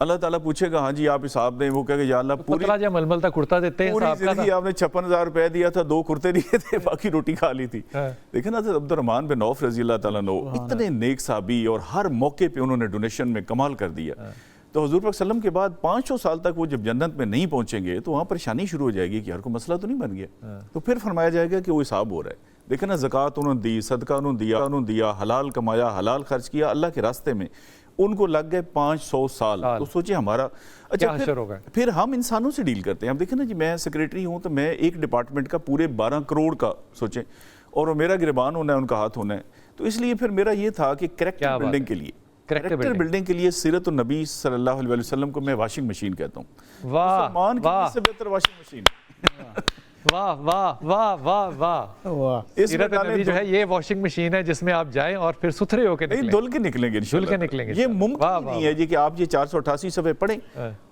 S5: اللہ تعالیٰ پوچھے گا ہاں جی آپ حساب دیں, وہ کہے گا یا اللہ پوری
S2: ململ تھا کرتا دیتے ہیں,
S5: پوری زندگی آپ نے 56,000 روپے دیا تھا, 2 کرتے دیے تھے, باقی روٹی کھا لی تھی. دیکھیں نا عبد الرحمن بن عوف رضی اللہ تعالیٰ عنہ, اتنے نیک صحابی, اور ہر موقع پہ انہوں نے ڈونیشن میں کمال کر دیا. تو حضور پاک صلی اللہ علیہ وسلم کے بعد 500 سال تک وہ جب جنت میں نہیں پہنچیں گے تو وہاں پریشانی شروع ہو جائے گی کہ ہر کوئی مسئلہ تو نہیں بن گیا. تو پھر فرمایا جائے گا کہ وہ حساب ہو رہا ہے. دیکھیں نا زکوٰۃ انہوں نے دی, صدقہ انہوں نے دیا, حلال کمایا, حلال خرچ کیا اللہ کے راستے میں, ان کو لگ گئے 500 سال. تو سوچیں ہمارا اچھا پھر ہم انسانوں سے ڈیل کرتے ہیں. اب دیکھیں نا جی, میں سیکریٹری ہوں تو میں ایک ڈپارٹمنٹ کا پورے 12 کروڑ کا سوچیں, اور میرا گربان ہونا ہے, ان کا ہاتھ ہونا ہے. تو اس لیے پھر میرا یہ تھا کہ کریکٹر بلڈنگ کے لیے سیرت النبی صلی اللہ علیہ وسلم کو میں واشنگ مشین کہتا ہوں. مسلمان کی سے بہتر واشنگ مشین.
S2: واہ واہ واہ واہ واہ. سیرت نبی جو ہے یہ واشنگ مشین ہے جس میں آپ جائیں اور پھر ستھرے ہو کے نکلیں.
S5: دھل کے نکلیں گے انشاءاللہ. یہ ممکن نہیں ہے جی کہ آپ یہ 488 صفحے پڑھیں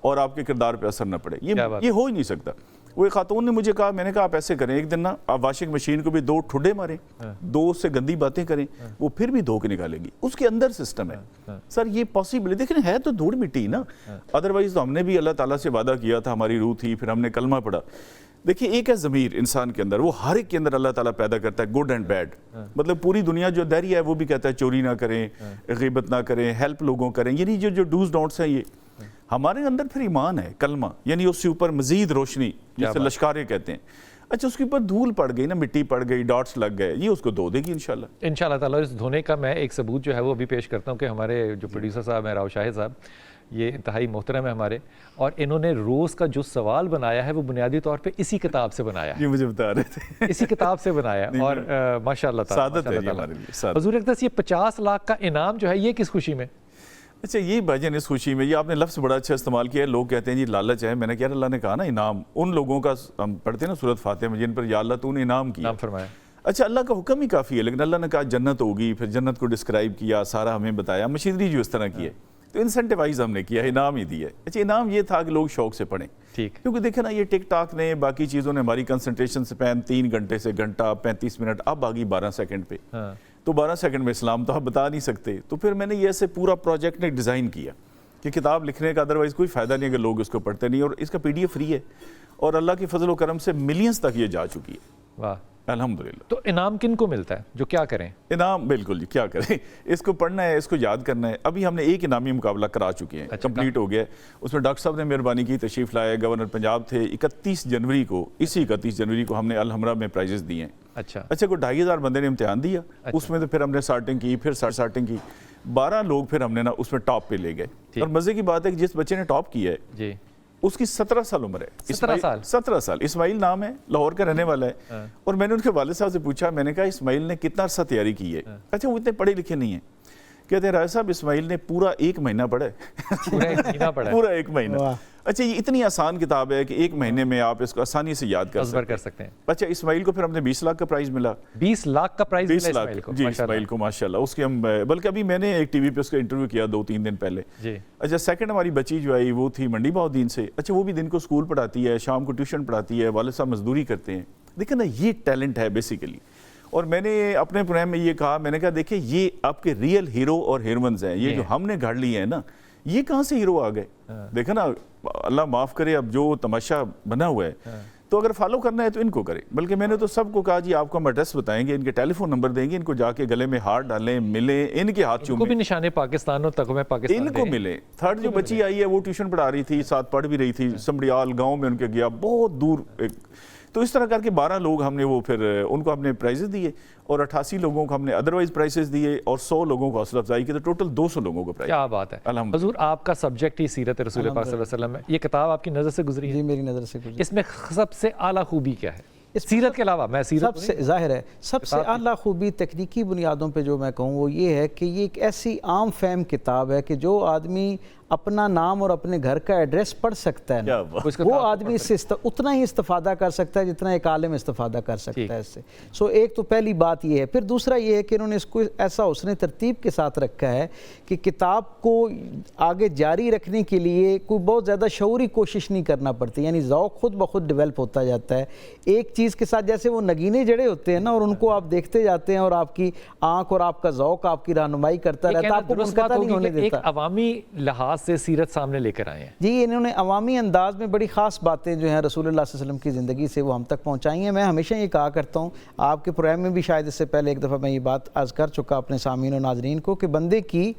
S5: اور آپ کے کردار پہ اثر نہ پڑے. یہ ہو ہی نہیں سکتا. وہ ایک خاتون نے مجھے کہا, میں نے کہا آپ ایسے کریں, ایک دن نا آپ واشنگ مشین کو بھی 2 ٹھڈے ماریں, 2 سے گندی باتیں کریں, وہ پھر بھی دھو کے نکالے گی. اس کے اندر سسٹم ہے سر, یہ پاسبل ہے. دیکھیں ہے تو دھوڑ مٹی نا, ادروائز تو ہم نے بھی اللہ تعالیٰ سے وعدہ کیا تھا, ہماری روح تھی, پھر ہم نے کلمہ پڑھا. دیکھیں ایک ہے ضمیر انسان کے اندر, وہ ہر ایک کے اندر اللہ تعالیٰ پیدا کرتا ہے, گڈ اینڈ بیڈ. مطلب پوری دنیا جو دہری ہے وہ بھی کہتا ہے چوری نہ کریں, غیبت نہ کریں, ہیلپ لوگوں کریں, یعنی جو ڈوز ڈونٹس ہیں یہ ہمارے اندر. پھر ایمان ہے, کلمہ, یعنی اس کے اوپر مزید روشنی, جسے لشکارے کہتے ہیں. اچھا اس کے اوپر دھول پڑ گئی نا, مٹی پڑ گئی, ڈاٹس لگ گئے, یہ اس کو دھو دے گی انشاءاللہ.
S2: انشاءاللہ تعالیٰ. اس دھونے کا میں ایک ثبوت جو ہے وہ بھی پیش کرتا ہوں کہ ہمارے جو پروڈیوسر صاحب ہیں راؤ شاہد صاحب, یہ انتہائی محترم ہے ہمارے, اور انہوں نے روز کا جو سوال بنایا ہے وہ بنیادی طور پہ اسی کتاب سے بنایا ہے,
S5: یہ مجھے بتا رہے تھے
S2: اسی کتاب سے بنایا ہے, اور ماشاء اللہ
S5: سعادت ہے
S2: تعالیٰ
S5: ہمارے لیے, سعادت.
S2: حضور اقدس یہ 50 لاکھ کا انعام جو ہے یہ کس خوشی میں؟
S5: اچھا یہ بھائی اس خوشی میں, یہ آپ نے لفظ بڑا اچھا استعمال کیا ہے. لوگ کہتے ہیں جی لالچ ہے, میں نے کہا اللہ نے کہا نا انعام, ان لوگوں کا ہم پڑھتے ہیں نا سورۃ فاتحہ میں جن پر یا اللہ تو نے انعام کیا,
S2: نام فرمایا.
S5: اچھا اللہ کا حکم ہی کافی ہے, لیکن اللہ نے کہا جنت ہوگی, پھر جنت کو ڈسکرائب کیا, سارا ہمیں بتایا, مشینری جو اس طرح کی ہے, تو انسینٹیوائز ہم نے کیا, انعام ہی دیا. اچھا انعام یہ تھا کہ لوگ شوق سے پڑھیں,
S2: ٹھیک,
S5: کیونکہ دیکھیں نا یہ ٹک ٹاک نے باقی چیزوں نے ہماری کنسنٹریشن سپین 3 گھنٹے سے گھنٹہ 35 منٹ اب آگئی 12 سیکنڈ پہ, تو 12 سیکنڈ میں اسلام تو آپ بتا نہیں سکتے. تو پھر میں نے یہ ایسے پورا پروجیکٹ نے ڈیزائن کیا کہ کتاب لکھنے کا ادروائز کوئی فائدہ نہیں اگر لوگ اس کو پڑھتے نہیں, اور اس کا PDF فری ہے, اور اللہ کے فضل و کرم سے ملینز تک یہ جا چکی ہے.
S2: واہ,
S5: الحمدللہ.
S2: تو انعام کن کو ملتا ہے, جو کیا کریں؟
S5: انعام بالکل جی کیا کریں, اس کو پڑھنا ہے, اس کو یاد کرنا ہے. ابھی ہم نے ایک انعامی مقابلہ کرا چکے ہیں, کمپلیٹ ہو گیا. اس میں ڈاکٹر صاحب نے مہربانی کی, تشریف لائے, گورنر پنجاب تھے. 31 جنوری کو, اسی 31 جنوری کو ہم نے الحمرہ میں پرائزز دیے ہیں.
S2: اچھا
S5: کوئی 2500 بندے نے امتحان دیا, اس میں تو پھر ہم نے سارٹنگ کی, پھر سارٹنگ کی, 12 لوگ پھر ہم نے نا اس میں ٹاپ پہ لے گئے. اور مزے کی بات ہے کہ جس بچے نے ٹاپ کیا ہے
S2: جی,
S5: اس کی 17 سال عمر ہے.
S2: 17
S5: سال. اسماعیل نام ہے, لاہور کا رہنے والا ہے. اور میں نے ان کے والد صاحب سے پوچھا, میں نے کہا اسماعیل نے کتنا عرصہ تیاری کی ہے؟ اچھا وہ اتنے پڑھے لکھے نہیں ہیں. کہتے ہیں راجہ صاحب اسماعیل نے پورا 1 مہینہ پڑھا ہے. پورا 1 مہینہ. اچھا یہ اتنی آسان کتاب ہے کہ 1 مہینے میں آپ اس کو آسانی سے یاد کر
S2: سکتے ہیں.
S5: اچھا اسماعیل کو پھر ہم نے 20 لاکھ کا پرائز ملا.
S2: 20 لاکھ کا پرائز ملا
S5: 20 لاکھ جی اسماعیل کو ماشاءاللہ. اس کے ہم بلکہ ابھی میں نے ایک ٹی وی پہ اس کا انٹرویو کیا 2-3 دن پہلے. اچھا سیکنڈ ہماری بچی جو آئی وہ تھی منڈی بہاؤدین سے. اچھا وہ بھی دن کو اسکول پڑھاتی ہے, شام کو ٹیوشن پڑھاتی ہے, والد صاحب مزدوری کرتے ہیں. دیکھیں نا یہ ٹیلنٹ ہے بیسیکلی. اور میں نے اپنے پروگرام میں یہ کہا, میں نے کہا دیکھیں یہ آپ کے ریئل ہیرو اور ہیروئنز ہیں, یہ جو ہم نے گھڑ لیے ہیں نا, یہ کہاں سے ہیرو آ گئے؟ دیکھیں نا اللہ معاف کرے, اب جو تماشا بنا ہوا ہے تو اگر فالو کرنا ہے تو ان کو کرے. بلکہ میں نے تو سب کو کہا جی آپ کو ہم ایڈریس بتائیں گے, ان کے ٹیلی فون نمبر دیں گے, ان کو جا کے گلے میں ہاتھ ڈالیں, ملیں, ان کے ہاتھ چومیں,
S2: ان کو بھی نشان پاکستان اور تقویم پاکستان
S5: ان کو ملیں. تھرڈ جو بچی آئی ہے وہ ٹیوشن پڑھا رہی تھی, ساتھ پڑھ بھی رہی تھی, سمڑیال گاؤں میں ان کے گیا, بہت دور. تو اس طرح کر کے 12 لوگ ہم نے وہ پھر ان کو ہم نے پرائزز دیے, اور 88 لوگوں کو ہم نے ادروائز پرائزز دیے, اور 100 لوگوں کو حوصلہ افزائی کی, تو ٹوٹل 200 لوگوں کو پرائز.
S2: کیا بات ہے حضور, آپ کا سبجیکٹ ہی سیرت رسول پاک صلی اللہ علیہ وسلم ہے. یہ کتاب آپ کی نظر سے گزری ہے؟
S4: جی میری نظر سے گزری.
S2: اس میں سب سے اعلیٰ خوبی کیا ہے سیرت کے علاوہ؟ میں سیرت
S4: سب سے ظاہر ہے سب سے اعلیٰ خوبی تکنیکی بنیادوں پہ جو میں کہوں وہ یہ ہے کہ یہ ایک ایسی عام فہم کتاب ہے کہ جو آدمی اپنا نام اور اپنے گھر کا ایڈریس پڑھ سکتا ہے نا, وہ آدمی اس سے اتنا ہی استفادہ کر سکتا ہے جتنا ایک عالم استفادہ کر سکتا ہے اس سے. سو ایک تو پہلی بات یہ ہے. پھر دوسرا یہ ہے کہ انہوں نے اس کو ایسا حسن ترتیب کے ساتھ رکھا ہے کہ کتاب کو آگے جاری رکھنے کے لیے کوئی بہت زیادہ شعوری کوشش نہیں کرنا پڑتی, یعنی ذوق خود بخود ڈیولپ ہوتا جاتا ہے ایک چیز کے ساتھ. جیسے وہ نگینے جڑے ہوتے ہیں نا, اور ان کو آپ دیکھتے جاتے ہیں, اور آپ کی آنکھ اور آپ کا ذوق آپ کی رہنمائی کرتا رہتا ہے, آپ کو منقطع نہیں ہونے دیتا.
S2: ایک عوامی لحاظ سے سیرت سامنے لے کر آئے ہیں
S4: جی. انہوں نے عوامی انداز میں بڑی خاص باتیں جو ہیں رسول اللہ صلی اللہ علیہ وسلم کی زندگی سے وہ ہم تک پہنچائی ہیں. میں ہمیشہ یہ کہا کرتا ہوں, آپ کے پروگرام میں بھی شاید اس سے پہلے ایک دفعہ میں یہ بات عرض کر چکا اپنے سامعین و ناظرین کو, کہ بندے کی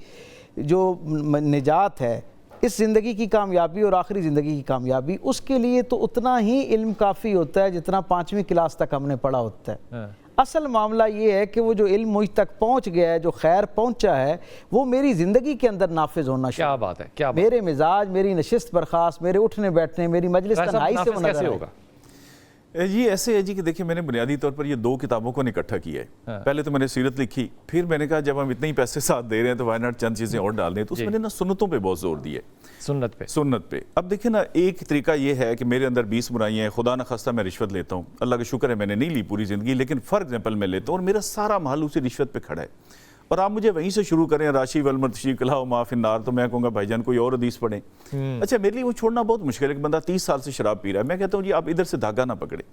S4: جو نجات ہے اس زندگی کی کامیابی اور آخری زندگی کی کامیابی, اس کے لیے تو اتنا ہی علم کافی ہوتا ہے جتنا 5ویں کلاس تک ہم نے پڑھا ہوتا ہے. اصل معاملہ یہ ہے کہ وہ جو علم مجھ تک پہنچ گیا ہے, جو خیر پہنچا ہے, وہ میری زندگی کے اندر نافذ ہونا شروع.
S2: کیا بات ہے, کیا بات.
S4: میرے مزاج, میری نشست برخاست, میرے اٹھنے بیٹھنے, میری مجلس تنہائی سے وہ نظر
S2: ہوگا.
S5: یہ ایسے ہے جی کہ دیکھیں میں نے بنیادی طور پر یہ 2 کتابوں کو اکٹھا کیا ہے. پہلے تو میں نے سیرت لکھی, پھر میں نے کہا جب ہم اتنے ہی پیسے ساتھ دے رہے ہیں تو وائی ناٹ چند چیزیں اور ڈال دیں. تو اس میں نے نا سنتوں پہ بہت زور دیا ہے, سنت پہ. اب دیکھیں نا ایک طریقہ یہ ہے کہ میرے اندر 20 برائیاں ہیں, خدا نہ خواستہ میں رشوت لیتا ہوں, اللہ کا شکر ہے میں نے نہیں لی پوری زندگی, لیکن فار ایگزامپل میں لیتا ہوں اور میرا سارا محل اسی رشوت پہ کھڑا ہے. اور آپ مجھے وہیں سے شروع کریں راشی والمرتشی کلاؤ ما فی النار, تو میں کہوں گا بھائی جان کوئی اور حدیث پڑھیں. اچھا میرے لیے وہ چھوڑنا بہت مشکل ہے کہ بندہ 30 سال سے شراب پی رہا ہے. میں کہتا ہوں جی آپ ادھر سے دھاگا نہ پکڑیں,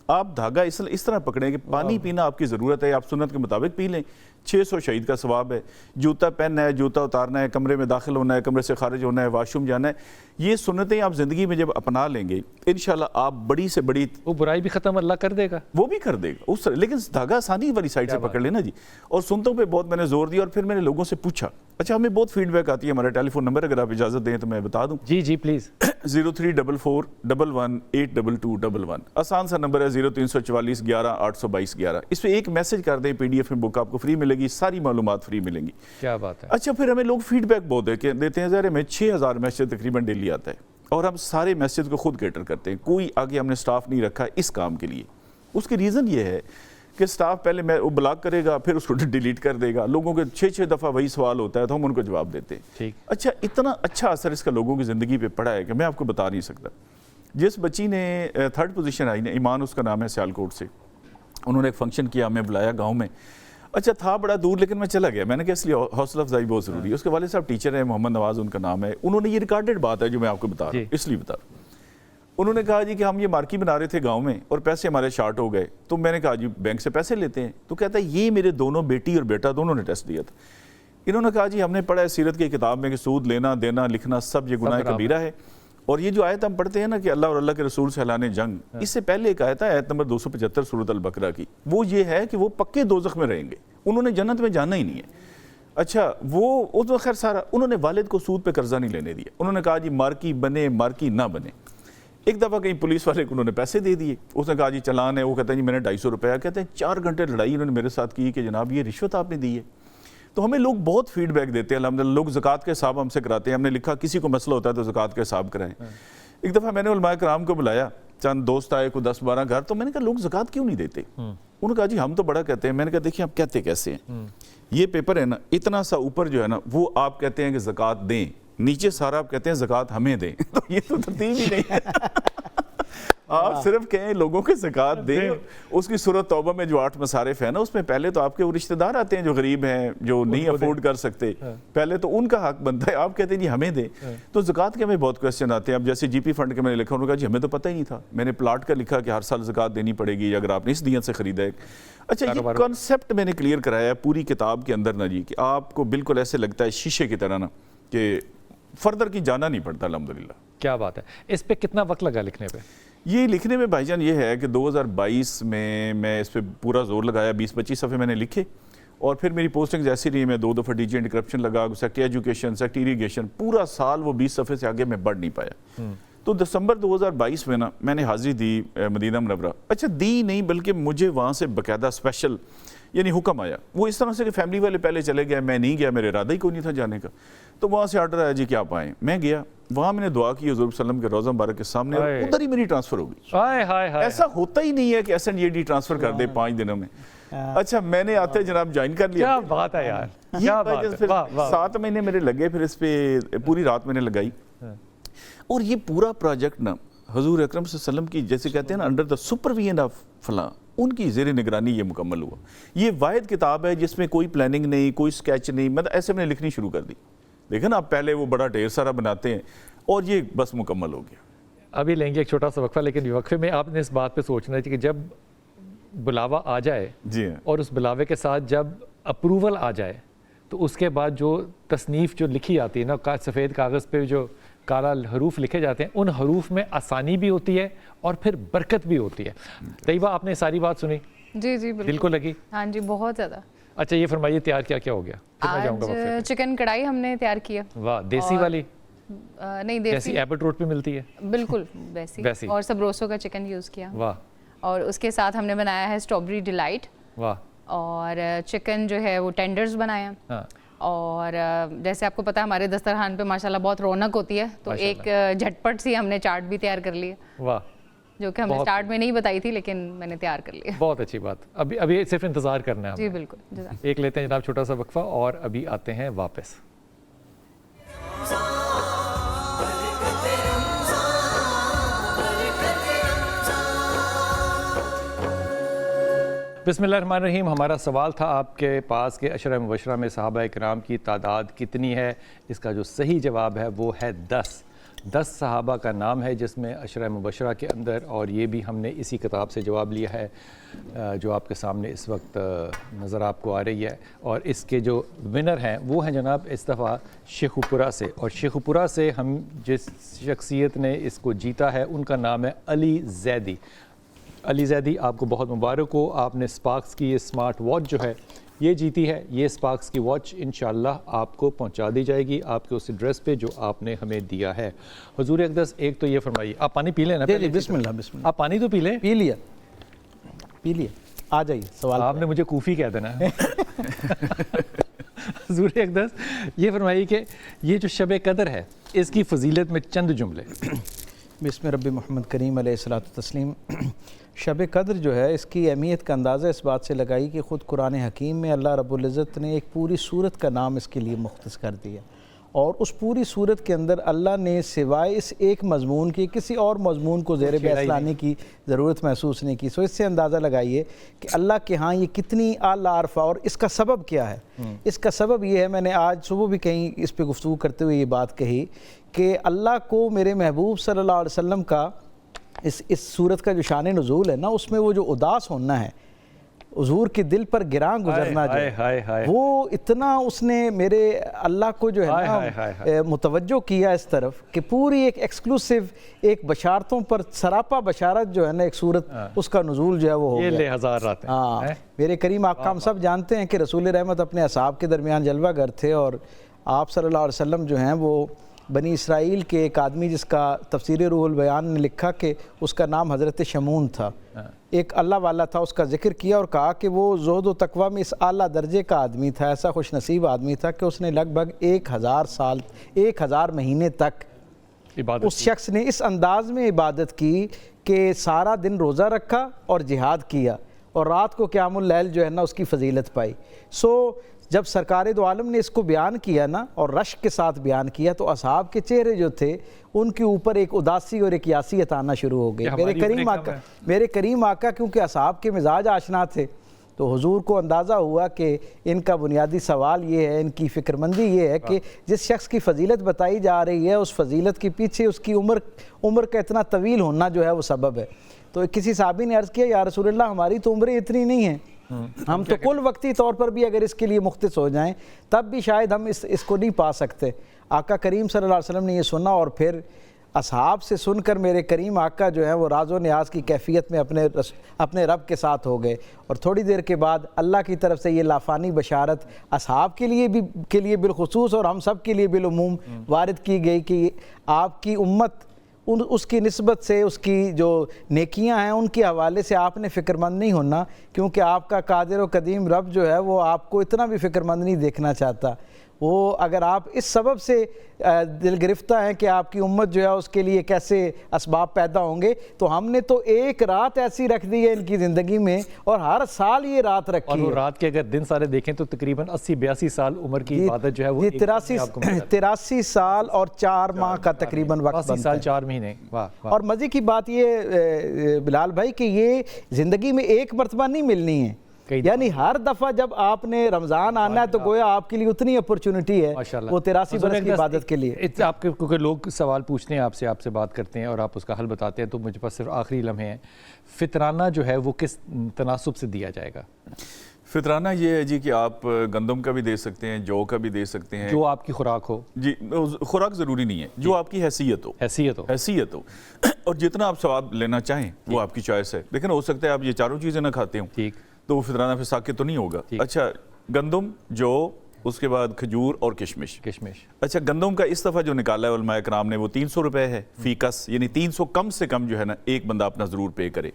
S5: آپ دھاگا اس طرح پکڑیں کہ پانی پینا آپ کی ضرورت ہے, آپ سنت کے مطابق پی لیں, 600 شہید کا ثواب ہے. جوتا پہننا ہے, جوتا اتارنا ہے, کمرے میں داخل ہونا ہے, کمرے سے خارج ہونا ہے, واش روم جانا ہے, یہ سنتیں آپ زندگی میں جب اپنا لیں گے انشاءاللہ آپ بڑی سے بڑی,
S2: وہ برائی بھی ختم اللہ کر دے گا,
S5: وہ بھی کر دے گا اس طرح. لیکن دھاگا آسانی والی سائڈ سے پکڑ لینا جی. اور سنتوں پہ بہت میں نے زور دیا, اور پھر میں نے لوگوں سے پوچھا اچھا ہمیں بہت فیڈ بیک آتی ہے. ہمارا ٹیلی فون نمبر اگر آپ اجازت دیں تو میں بتا دوں.
S2: جی پلیز.
S5: 034411882211 آسان سا نمبر ہے 034411882211. اس پہ ایک میسج کر دیں, PDF میں بک آپ کو فری ملے گی, ساری معلومات فری ملیں گی.
S2: کیا بات ہے.
S5: اچھا پھر ہمیں لوگ فیڈ بیک بہت دیتے ہیں. ظاہر ہے ہمیں 6000 میسج تقریباً ڈیلی آتا ہے اور ہم سارے میسج کو خود کیٹر کرتے ہیں. کوئی آگے ہم نے سٹاف نہیں رکھا اس کام کے لیے. اس کی ریزن یہ ہے کہ سٹاف پہلے وہ بلاک کرے گا, پھر اس کو ڈیلیٹ کر دے گا. لوگوں کے 6 دفعہ وہی سوال ہوتا ہے تو ہم ان کو جواب دیتے ہیں. اچھا اتنا اچھا اثر اس کا لوگوں کی زندگی پہ پڑا ہے کہ میں آپ کو بتا نہیں سکتا. جس بچی نے 3rd پوزیشن آئی نا, ایمان اس کا نام ہے, سیالکوٹ سے, انہوں نے ایک فنکشن کیا, ہمیں بلایا گاؤں میں. اچھا تھا بڑا دور لیکن میں چلا گیا. میں نے کہا اس لیے حوصلہ افزائی بہت ضروری ہے. اس کے والد صاحب ٹیچر ہیں, محمد نواز ان کا نام ہے. انہوں نے یہ ریکارڈڈ بات ہے جو میں آپ کو بتا رہا ہوں, اس لیے بتا رہا ہوں. انہوں نے کہا جی کہ ہم یہ مارکی بنا رہے تھے گاؤں میں اور پیسے ہمارے شارٹ ہو گئے, تو میں نے کہا جی بینک سے پیسے لیتے ہیں. تو کہتا ہے یہ میرے دونوں بیٹی اور بیٹا دونوں نے ٹیسٹ دیا تھا. انہوں نے کہا جی ہم نے پڑھا ہے سیرت کی کتاب میں کہ سود لینا دینا لکھنا سب یہ گناہ کبیرہ ہے. اور یہ جو آیت ہم پڑھتے ہیں نا کہ اللہ اور اللہ کے رسول سے اعلان جنگ, اس سے پہلے ایک آیت ہے, آیت نمبر 275 سورۃ البقرہ کی, وہ یہ ہے کہ وہ پکے دوزخ میں رہیں گے, انہوں نے جنت میں جانا ہی نہیں ہے. اچھا وہ اس وقت خیر سارا, انہوں نے والد کو سود پہ قرضہ نہیں لینے دیا. انہوں نے کہا جی مارکی بنے مارکی نہ بنے. ایک دفعہ کہیں پولیس والے کو انہوں نے پیسے دے دیے, اس نے کہا جی چلان ہے. وہ کہتے ہیں جی میں نے 250 روپیہ. کہتے ہیں 4 گھنٹے لڑائی انہوں نے میرے ساتھ کی کہ جناب یہ رشوت آپ نے دی ہے. تو ہمیں لوگ بہت فیڈ بیک دیتے ہیں الحمدللہ. لوگ زکوٰۃ کے حساب ہم سے کراتے ہیں. ہم نے لکھا کسی کو مسئلہ ہوتا ہے تو زکوٰۃ کا حساب کرائیں. ایک دفعہ میں نے علماء کرام کو بلایا, چند دوست آئے, کوئی 10-12 گھر, تو میں نے کہا لوگ زکوٰۃ کیوں نہیں دیتے؟ انہوں نے کہا جی ہم تو بڑا کہتے ہیں. میں نے کہا دیکھیں آپ کہتے کیسے ہیں, یہ پیپر ہے نا اتنا سا اوپر جو ہے نا وہ آپ کہتے ہیں کہ زکوٰۃ دیں, نیچے سارا آپ کہتے ہیں زکوٰۃ ہمیں دیں. تو یہ تو ترتیب ہی نہیں ہے. آپ صرف کہیں لوگوں کے زکوٰۃ دیں. اس کی سورۃ توبہ میں جو 8 مصارف ہیں نا, اس میں پہلے تو آپ کے وہ رشتہ دار آتے ہیں جو غریب ہیں, جو نہیں افورڈ کر سکتے, پہلے تو ان کا حق بنتا ہے. آپ کہتے ہیں جی ہمیں دیں. تو زکوٰۃ کے ہمیں بہت کویسچن آتے ہیں. اب جیسے جی پی فنڈ کے میں نے لکھا, انہوں نے کہا جی ہمیں تو پتہ ہی نہیں تھا. میں نے پلاٹ کا لکھا کہ ہر سال زکوٰۃ دینی پڑے گی اگر آپ نے اس دیت سے خریدا ہے. اچھا یہ کانسیپٹ میں نے کلیئر کرایا ہے پوری کتاب کے اندر نا جی, کہ آپ کو بالکل ایسے لگتا ہے شیشے کی طرح نا کہ فردر کی جانا نہیں پڑتا الحمدللہ.
S2: کیا بات ہے. اس پہ کتنا وقت لگا لکھنے پہ؟
S5: یہ لکھنے میں بھائی جان یہ ہے کہ 2022 میں اس پہ پورا زور لگایا. 20-25 صفحے میں نے لکھے اور پھر میری پوسٹنگ ایسی رہی, میں 2 دفعہ ڈی جی اینٹی کرپشن لگا, سیکٹری ایجوکیشن, سیکٹری اریگیشن, پورا سال وہ 20 صفحے سے آگے میں بڑھ نہیں پایا. تو دسمبر 2022 میں نا میں نے حاضری دی مدینہ منورہ. اچھا دی نہیں بلکہ مجھے وہاں سے باقاعدہ اسپیشل یعنی حکم آیا. وہ اس طرح سے کہ فیملی والے پہلے چلے گئے, میں نہیں گیا, میرے ارادہ ہی کوئی نہیں تھا جانے کا. تو وہاں سے آرڈر آیا جی کہ آپ آئیں. میں گیا, وہاں میں نے دعا کی حضور صلی اللہ علیہ وسلم کے روضہ مبارک کے سامنے, ادھر ہی میری ٹرانسفر ہو گئی. ایسا ہوتا ہی نہیں ہے کہ SNJD ٹرانسفر کر دے 5 دنوں میں. اچھا میں نے آتے جناب جوائن کر لیا.
S2: کیا بات ہے یار, کیا بات ہے.
S5: 7 مہینے میرے لگے, پھر اس پہ پوری رات میں نے لگائی. اور یہ پورا پروجیکٹ نا حضور اکرم صلی اللہ علیہ وسلم کی جیسے کہتے ہیں نا انڈر دا سپرویژن آف فلاں, ان کی زیر نگرانی یہ مکمل ہوا. یہ واحد کتاب ہے جس میں کوئی پلاننگ نہیں, کوئی سکیچ نہیں, مطلب ایسے میں نے لکھنی شروع کر دی. دیکھیں نا آپ پہلے وہ بڑا ڈھیر سارا بناتے ہیں اور یہ بس مکمل ہو گیا.
S2: ابھی لیں گے ایک چھوٹا سا وقفہ, لیکن وقفے میں آپ نے اس بات پہ سوچنا ہے کہ جب بلاوا آ جائے
S5: جی
S2: اور اس بلاوے کے ساتھ جب اپروول آ جائے تو اس کے بعد جو تصنیف جو لکھی جاتی ہے نا, سفید کاغذ پہ جو کالا حروف لکھے جاتے ہیں, ان حروف میں آسانی بھی ہوتی ہے اور پھر برکت بھی ہوتی ہے. طیبہ آپ نے ساری بات سنی؟
S6: جی جی
S2: دل کو لگی؟
S6: ہاں جی بہت زیادہ.
S2: اچھا یہ فرمائیے تیار کیا ہو گیا؟
S6: آج چکن کڑھائی ہم نے تیار کیا.
S2: واہ, دیسی والی؟
S6: نہیں
S2: دیسی ایبٹ روڈ پہ ملتی ہے
S6: بالکل ویسی, اور سبروسو کا چکن یوز کیا.
S2: واہ.
S6: اور اس کے ساتھ ہم نے بنایا ہے اسٹرابری ڈیلائٹ.
S2: واہ.
S6: اور چکن جو ہے وہ ٹینڈرز بنایا. اور جیسے آپ کو پتا ہے ہمارے دسترخوان پہ ماشاءاللہ بہت رونق ہوتی ہے, تو ایک جھٹپٹ سی ہم نے چاٹ بھی تیار کر لی ہے.
S2: واہ.
S6: جو کہ ہم نے اسٹارٹ میں نہیں بتائی تھی لیکن میں نے تیار کر لیا.
S2: بہت اچھی بات. ابھی صرف انتظار کرنا ہے.
S6: جی بالکل.
S2: ایک لیتے ہیں جناب چھوٹا سا وقفہ اور ابھی آتے ہیں واپس. بسم اللہ الرحمن الرحیم. ہمارا سوال تھا آپ کے پاس کہ عشرہ مبشرہ میں صحابہ کرام کی تعداد کتنی ہے. اس کا جو صحیح جواب ہے وہ ہے 10. 10 صحابہ کا نام ہے جس میں عشرہ مبشرہ کے اندر, اور یہ بھی ہم نے اسی کتاب سے جواب لیا ہے جو آپ کے سامنے اس وقت نظر آپ کو آ رہی ہے. اور اس کے جو ونر ہیں وہ ہیں جناب اس دفعہ شیخو پورہ سے. اور شیخو پورہ سے ہم جس شخصیت نے اس کو جیتا ہے ان کا نام ہے علی زیدی. علی زیدی آپ کو بہت مبارک ہو. آپ نے اسپارکس کی یہ اسمارٹ واچ جو ہے یہ جیتی ہے یہ اسپارکس کی واچ، انشاءاللہ آپ کو پہنچا دی جائے گی آپ کے اس ایڈریس پہ جو آپ نے ہمیں دیا ہے۔ حضور اقدس ایک تو یہ فرمائیے، آپ پانی پی لیں نا؟
S4: جی بسم اللہ بسم اللہ،
S2: آپ پانی تو پی لیں۔
S4: پی لیا آ جائیے سوال
S2: آپ نے مجھے کوفی کہہ دینا ہے۔ حضور اقدس یہ فرمائیے کہ یہ جو شب قدر ہے اس کی فضیلت میں چند جملے۔
S4: بسم رب محمد کریم علیہ الصلوۃ والتسلیم۔ شب قدر جو ہے اس کی اہمیت کا اندازہ اس بات سے لگائی کہ خود قرآن حکیم میں اللہ رب العزت نے ایک پوری سورت کا نام اس کے لیے مختص کر دیا، اور اس پوری سورت کے اندر اللہ نے سوائے اس ایک مضمون کے کسی اور مضمون کو زیر بحث لانے کی ضرورت محسوس نہیں کی۔ سو اس سے اندازہ لگائیے کہ اللہ کے ہاں یہ کتنی اعلیٰ عرفہ، اور اس کا سبب کیا ہے۔ اس کا سبب یہ ہے، میں نے آج صبح بھی کہیں اس پہ گفتگو کرتے ہوئے یہ بات کہی کہ اللہ کو میرے محبوب صلی اللہ علیہ وسلم کا اس صورت کا جو شان نزول ہے نا، اس میں وہ جو اداس ہونا ہے، حضور کے دل پر گراں گزرنا جو ہے، وہ اتنا اس نے میرے اللہ کو جو ہے نا متوجہ کیا اس طرف کہ پوری ایک ایکسکلوسیو ایک بشارتوں پر سراپا بشارت جو ہے نا ایک صورت، اس کا نزول جو ہے وہ ہو گیا۔
S2: یہ لے ہزار راتیں۔
S4: ہاں، میرے کریم آقا ہم سب جانتے ہیں کہ رسول رحمت اپنے اصحاب کے درمیان جلوہ گر تھے، اور آپ صلی اللہ علیہ وسلم جو ہیں وہ بنی اسرائیل کے ایک آدمی جس کا تفسیر روح البیان نے لکھا کہ اس کا نام حضرت شمون تھا، ایک اللہ والا تھا، اس کا ذکر کیا اور کہا کہ وہ زہد و تقوی میں اس اعلیٰ درجے کا آدمی تھا، ایسا خوش نصیب آدمی تھا کہ اس نے لگ بھگ 1000 مہینے تک اس شخص نے اس انداز میں عبادت کی کہ سارا دن روزہ رکھا اور جہاد کیا، اور رات کو قیام اللیل جو ہے نا اس کی فضیلت پائی۔ جب سرکار دو عالم نے اس کو بیان کیا نا اور رشک کے ساتھ بیان کیا، تو اصحاب کے چہرے جو تھے ان کے اوپر ایک اداسی اور ایک یاسیت آنا شروع ہو گئی۔ میرے کریم آقا کیونکہ اصحاب کے مزاج آشنا تھے، تو حضور کو اندازہ ہوا کہ ان کا بنیادی سوال یہ ہے، ان کی فکر مندی یہ ہے کہ جس شخص کی فضیلت بتائی جا رہی ہے اس فضیلت کے پیچھے اس کی عمر کا اتنا طویل ہونا جو ہے وہ سبب ہے۔ تو کسی صحابی نے عرض کیا، یا رسول اللہ ہماری تو عمریں اتنی نہیں ہیں، ہم تو کل وقتی طور پر بھی اگر اس کے لیے مختص ہو جائیں تب بھی شاید ہم اس کو نہیں پا سکتے۔ آقا کریم صلی اللہ علیہ وسلم نے یہ سنا، اور پھر اصحاب سے سن کر میرے کریم آقا جو ہیں وہ راز و نیاز کی کیفیت میں اپنے رب کے ساتھ ہو گئے، اور تھوڑی دیر کے بعد اللہ کی طرف سے یہ لافانی بشارت اصحاب کے لیے بالخصوص اور ہم سب کے لیے بالعموم وارد کی گئی کہ آپ کی امت اس کی نسبت سے اس کی جو نیکیاں ہیں ان کے حوالے سے آپ نے فکر مند نہیں ہونا، کیونکہ آپ کا قادر و قدیم رب جو ہے وہ آپ کو اتنا بھی فکر مند نہیں دیکھنا چاہتا۔ وہ اگر آپ اس سبب سے دل گرفتہ ہیں کہ آپ کی امت جو ہے اس کے لیے کیسے اسباب پیدا ہوں گے، تو ہم نے تو ایک رات ایسی رکھ دی ہے ان کی زندگی میں، اور ہر سال یہ رات رکھی ہے،
S2: اور وہ رات کے اگر دن سارے دیکھیں تو تقریباً 80-82 سال عمر کی عبادت جو ہے وہ
S4: 83 سال اور 4 ماہ کا تقریباً وقت بنتا ہے،
S2: 80 سال 4 مہینے۔
S4: اور مزے کی بات یہ بلال بھائی کہ یہ زندگی میں ایک مرتبہ نہیں ملنی ہے، یعنی ہر دفعہ جب آپ نے رمضان آنا ہے تو گویا آپ کے لیے اتنی اپرچونٹی ہے وہ 83 برس کی عبادت کے لیے۔
S2: آپ کے کیونکہ لوگ سوال پوچھتے ہیں آپ سے بات کرتے ہیں اور آپ اس کا حل بتاتے ہیں، تو مجھے پاس صرف آخری لمحے ہیں، فطرانہ جو ہے وہ کس تناسب سے دیا جائے گا؟
S5: فطرانہ یہ ہے جی کہ آپ گندم کا بھی دے سکتے ہیں، جو کا بھی دے سکتے ہیں،
S2: جو آپ کی خوراک ہو۔
S5: جی خوراک ضروری نہیں ہے، جو آپ کی حیثیت ہو اور جتنا آپ ثواب لینا چاہیں وہ آپ کی چوائس ہے، لیکن ہو سکتا ہے آپ یہ چاروں چیزیں نہ کھاتے ہوں
S2: ٹھیک،
S5: تو وہ فطرانہ پھر ساکت تو نہیں ہوگا۔ اچھا گندم، جو، اس کے بعد کھجور اور کشمش۔ اچھا گندم کا اس دفعہ جو نکالا ہے علماء اکرام نے وہ 300 روپے ہے فی کس، یعنی 300 کم سے کم جو ہے نا ایک بندہ اپنا ضرور پے کرے،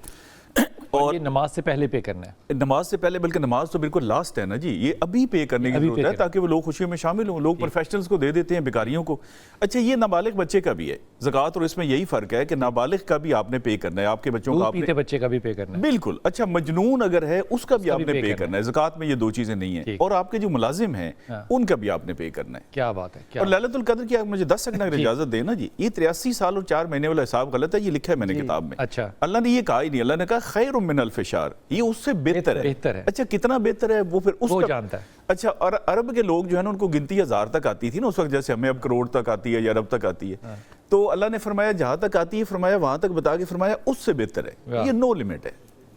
S2: اور یہ نماز سے پہلے پے کرنا ہے؟
S5: نماز سے پہلے، بلکہ نماز تو بالکل لاسٹ ہے نا جی، یہ ابھی پے کرنے کی ضرورت ہے تاکہ وہ لوگ خوشیوں میں شامل ہوں۔ لوگ پروفیشنلز کو دے دیتے ہیں، بیکاریوں کو۔ اچھا یہ نابالغ بچے کا بھی ہے زکوٰۃ، اور اس میں یہی فرق ہے کہ نابالغ کا بھی آپ نے پے کرنا ہے، آپ کے بچوں کا
S2: پیتے بچے کا بھی پے کرنا ہے،
S5: بالکل۔ اچھا مجنون اگر ہے اس کا بھی آپ نے پے کرنا ہے، زکوٰۃ میں یہ دو چیزیں نہیں ہیں، اور آپ کے جو ملازم ہیں ان کا بھی آپ نے پے کرنا ہے۔
S2: کیا بات ہے۔
S5: اور لیلۃ القدر کی آپ مجھے 10 سیکنڈ اگر اجازت دیں نا جی، یہ 83 سال اور 4 مہینے والا حساب غلط ہے، یہ لکھا ہے میں نے کتاب میں۔
S2: اچھا
S5: اللہ نے یہ کہا ہی نہیں، اللہ نے کہا خیر من الف شہر، یہ اس سے بہتر ہے۔ اچھا کتنا بہتر ہے وہ پھر اس
S2: کو
S5: کا
S2: جانتا ہے۔
S5: اچھا اور عرب کے لوگ جو ہے نا ان کو گنتی 1000 تک آتی تھی نا اس وقت، جیسے ہمیں اب کروڑ تک آتی ہے یا ارب تک آتی ہے، تو اللہ نے فرمایا جہاں تک آتی ہے فرمایا وہاں تک بتا کے فرمایا اس سے بہتر ہے، یہ نو لیمٹ ہے۔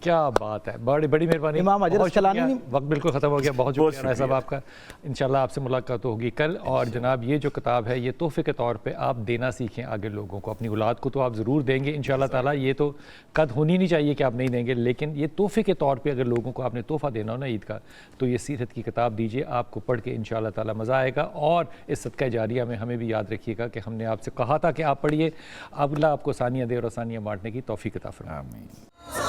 S2: کیا بات ہے, بڑی بڑی مہربانی.
S4: امام اجر
S2: بہت
S4: اسقلانی
S2: شکریہ. وقت بالکل ختم ہو گیا. بہت شکریہ رائی صاحب
S5: شکریہ.
S2: آپ کا. انشاءاللہ آپ سے ملاقات ہوگی کل. اور جناب یہ جو کتاب ہے یہ تحفے کے طور پہ آپ دینا سیکھیں آگے لوگوں کو. اپنی اولاد کو تو آپ ضرور دیں گے انشاءاللہ تعالیٰ, یہ تو قد ہونی نہیں چاہیے کہ آپ نہیں دیں گے, لیکن یہ تحفے کے طور پہ اگر لوگوں کو آپ نے تحفہ دینا ہو نا عید کا, تو یہ سیرت کی کتاب دیجیے. آپ کو پڑھ کے انشاءاللہ تعالیٰ مزہ آئے گا. اور اس صدقہ جاریہ میں ہمیں بھی یاد رکھیے گا کہ ہم نے آپ سے کہا تھا کہ آپ پڑھیے. اب اللہ آپ کو ثانیہ دے اور ثانیہ بانٹنے کی توفیق عطا فرمائے.
S5: آمین.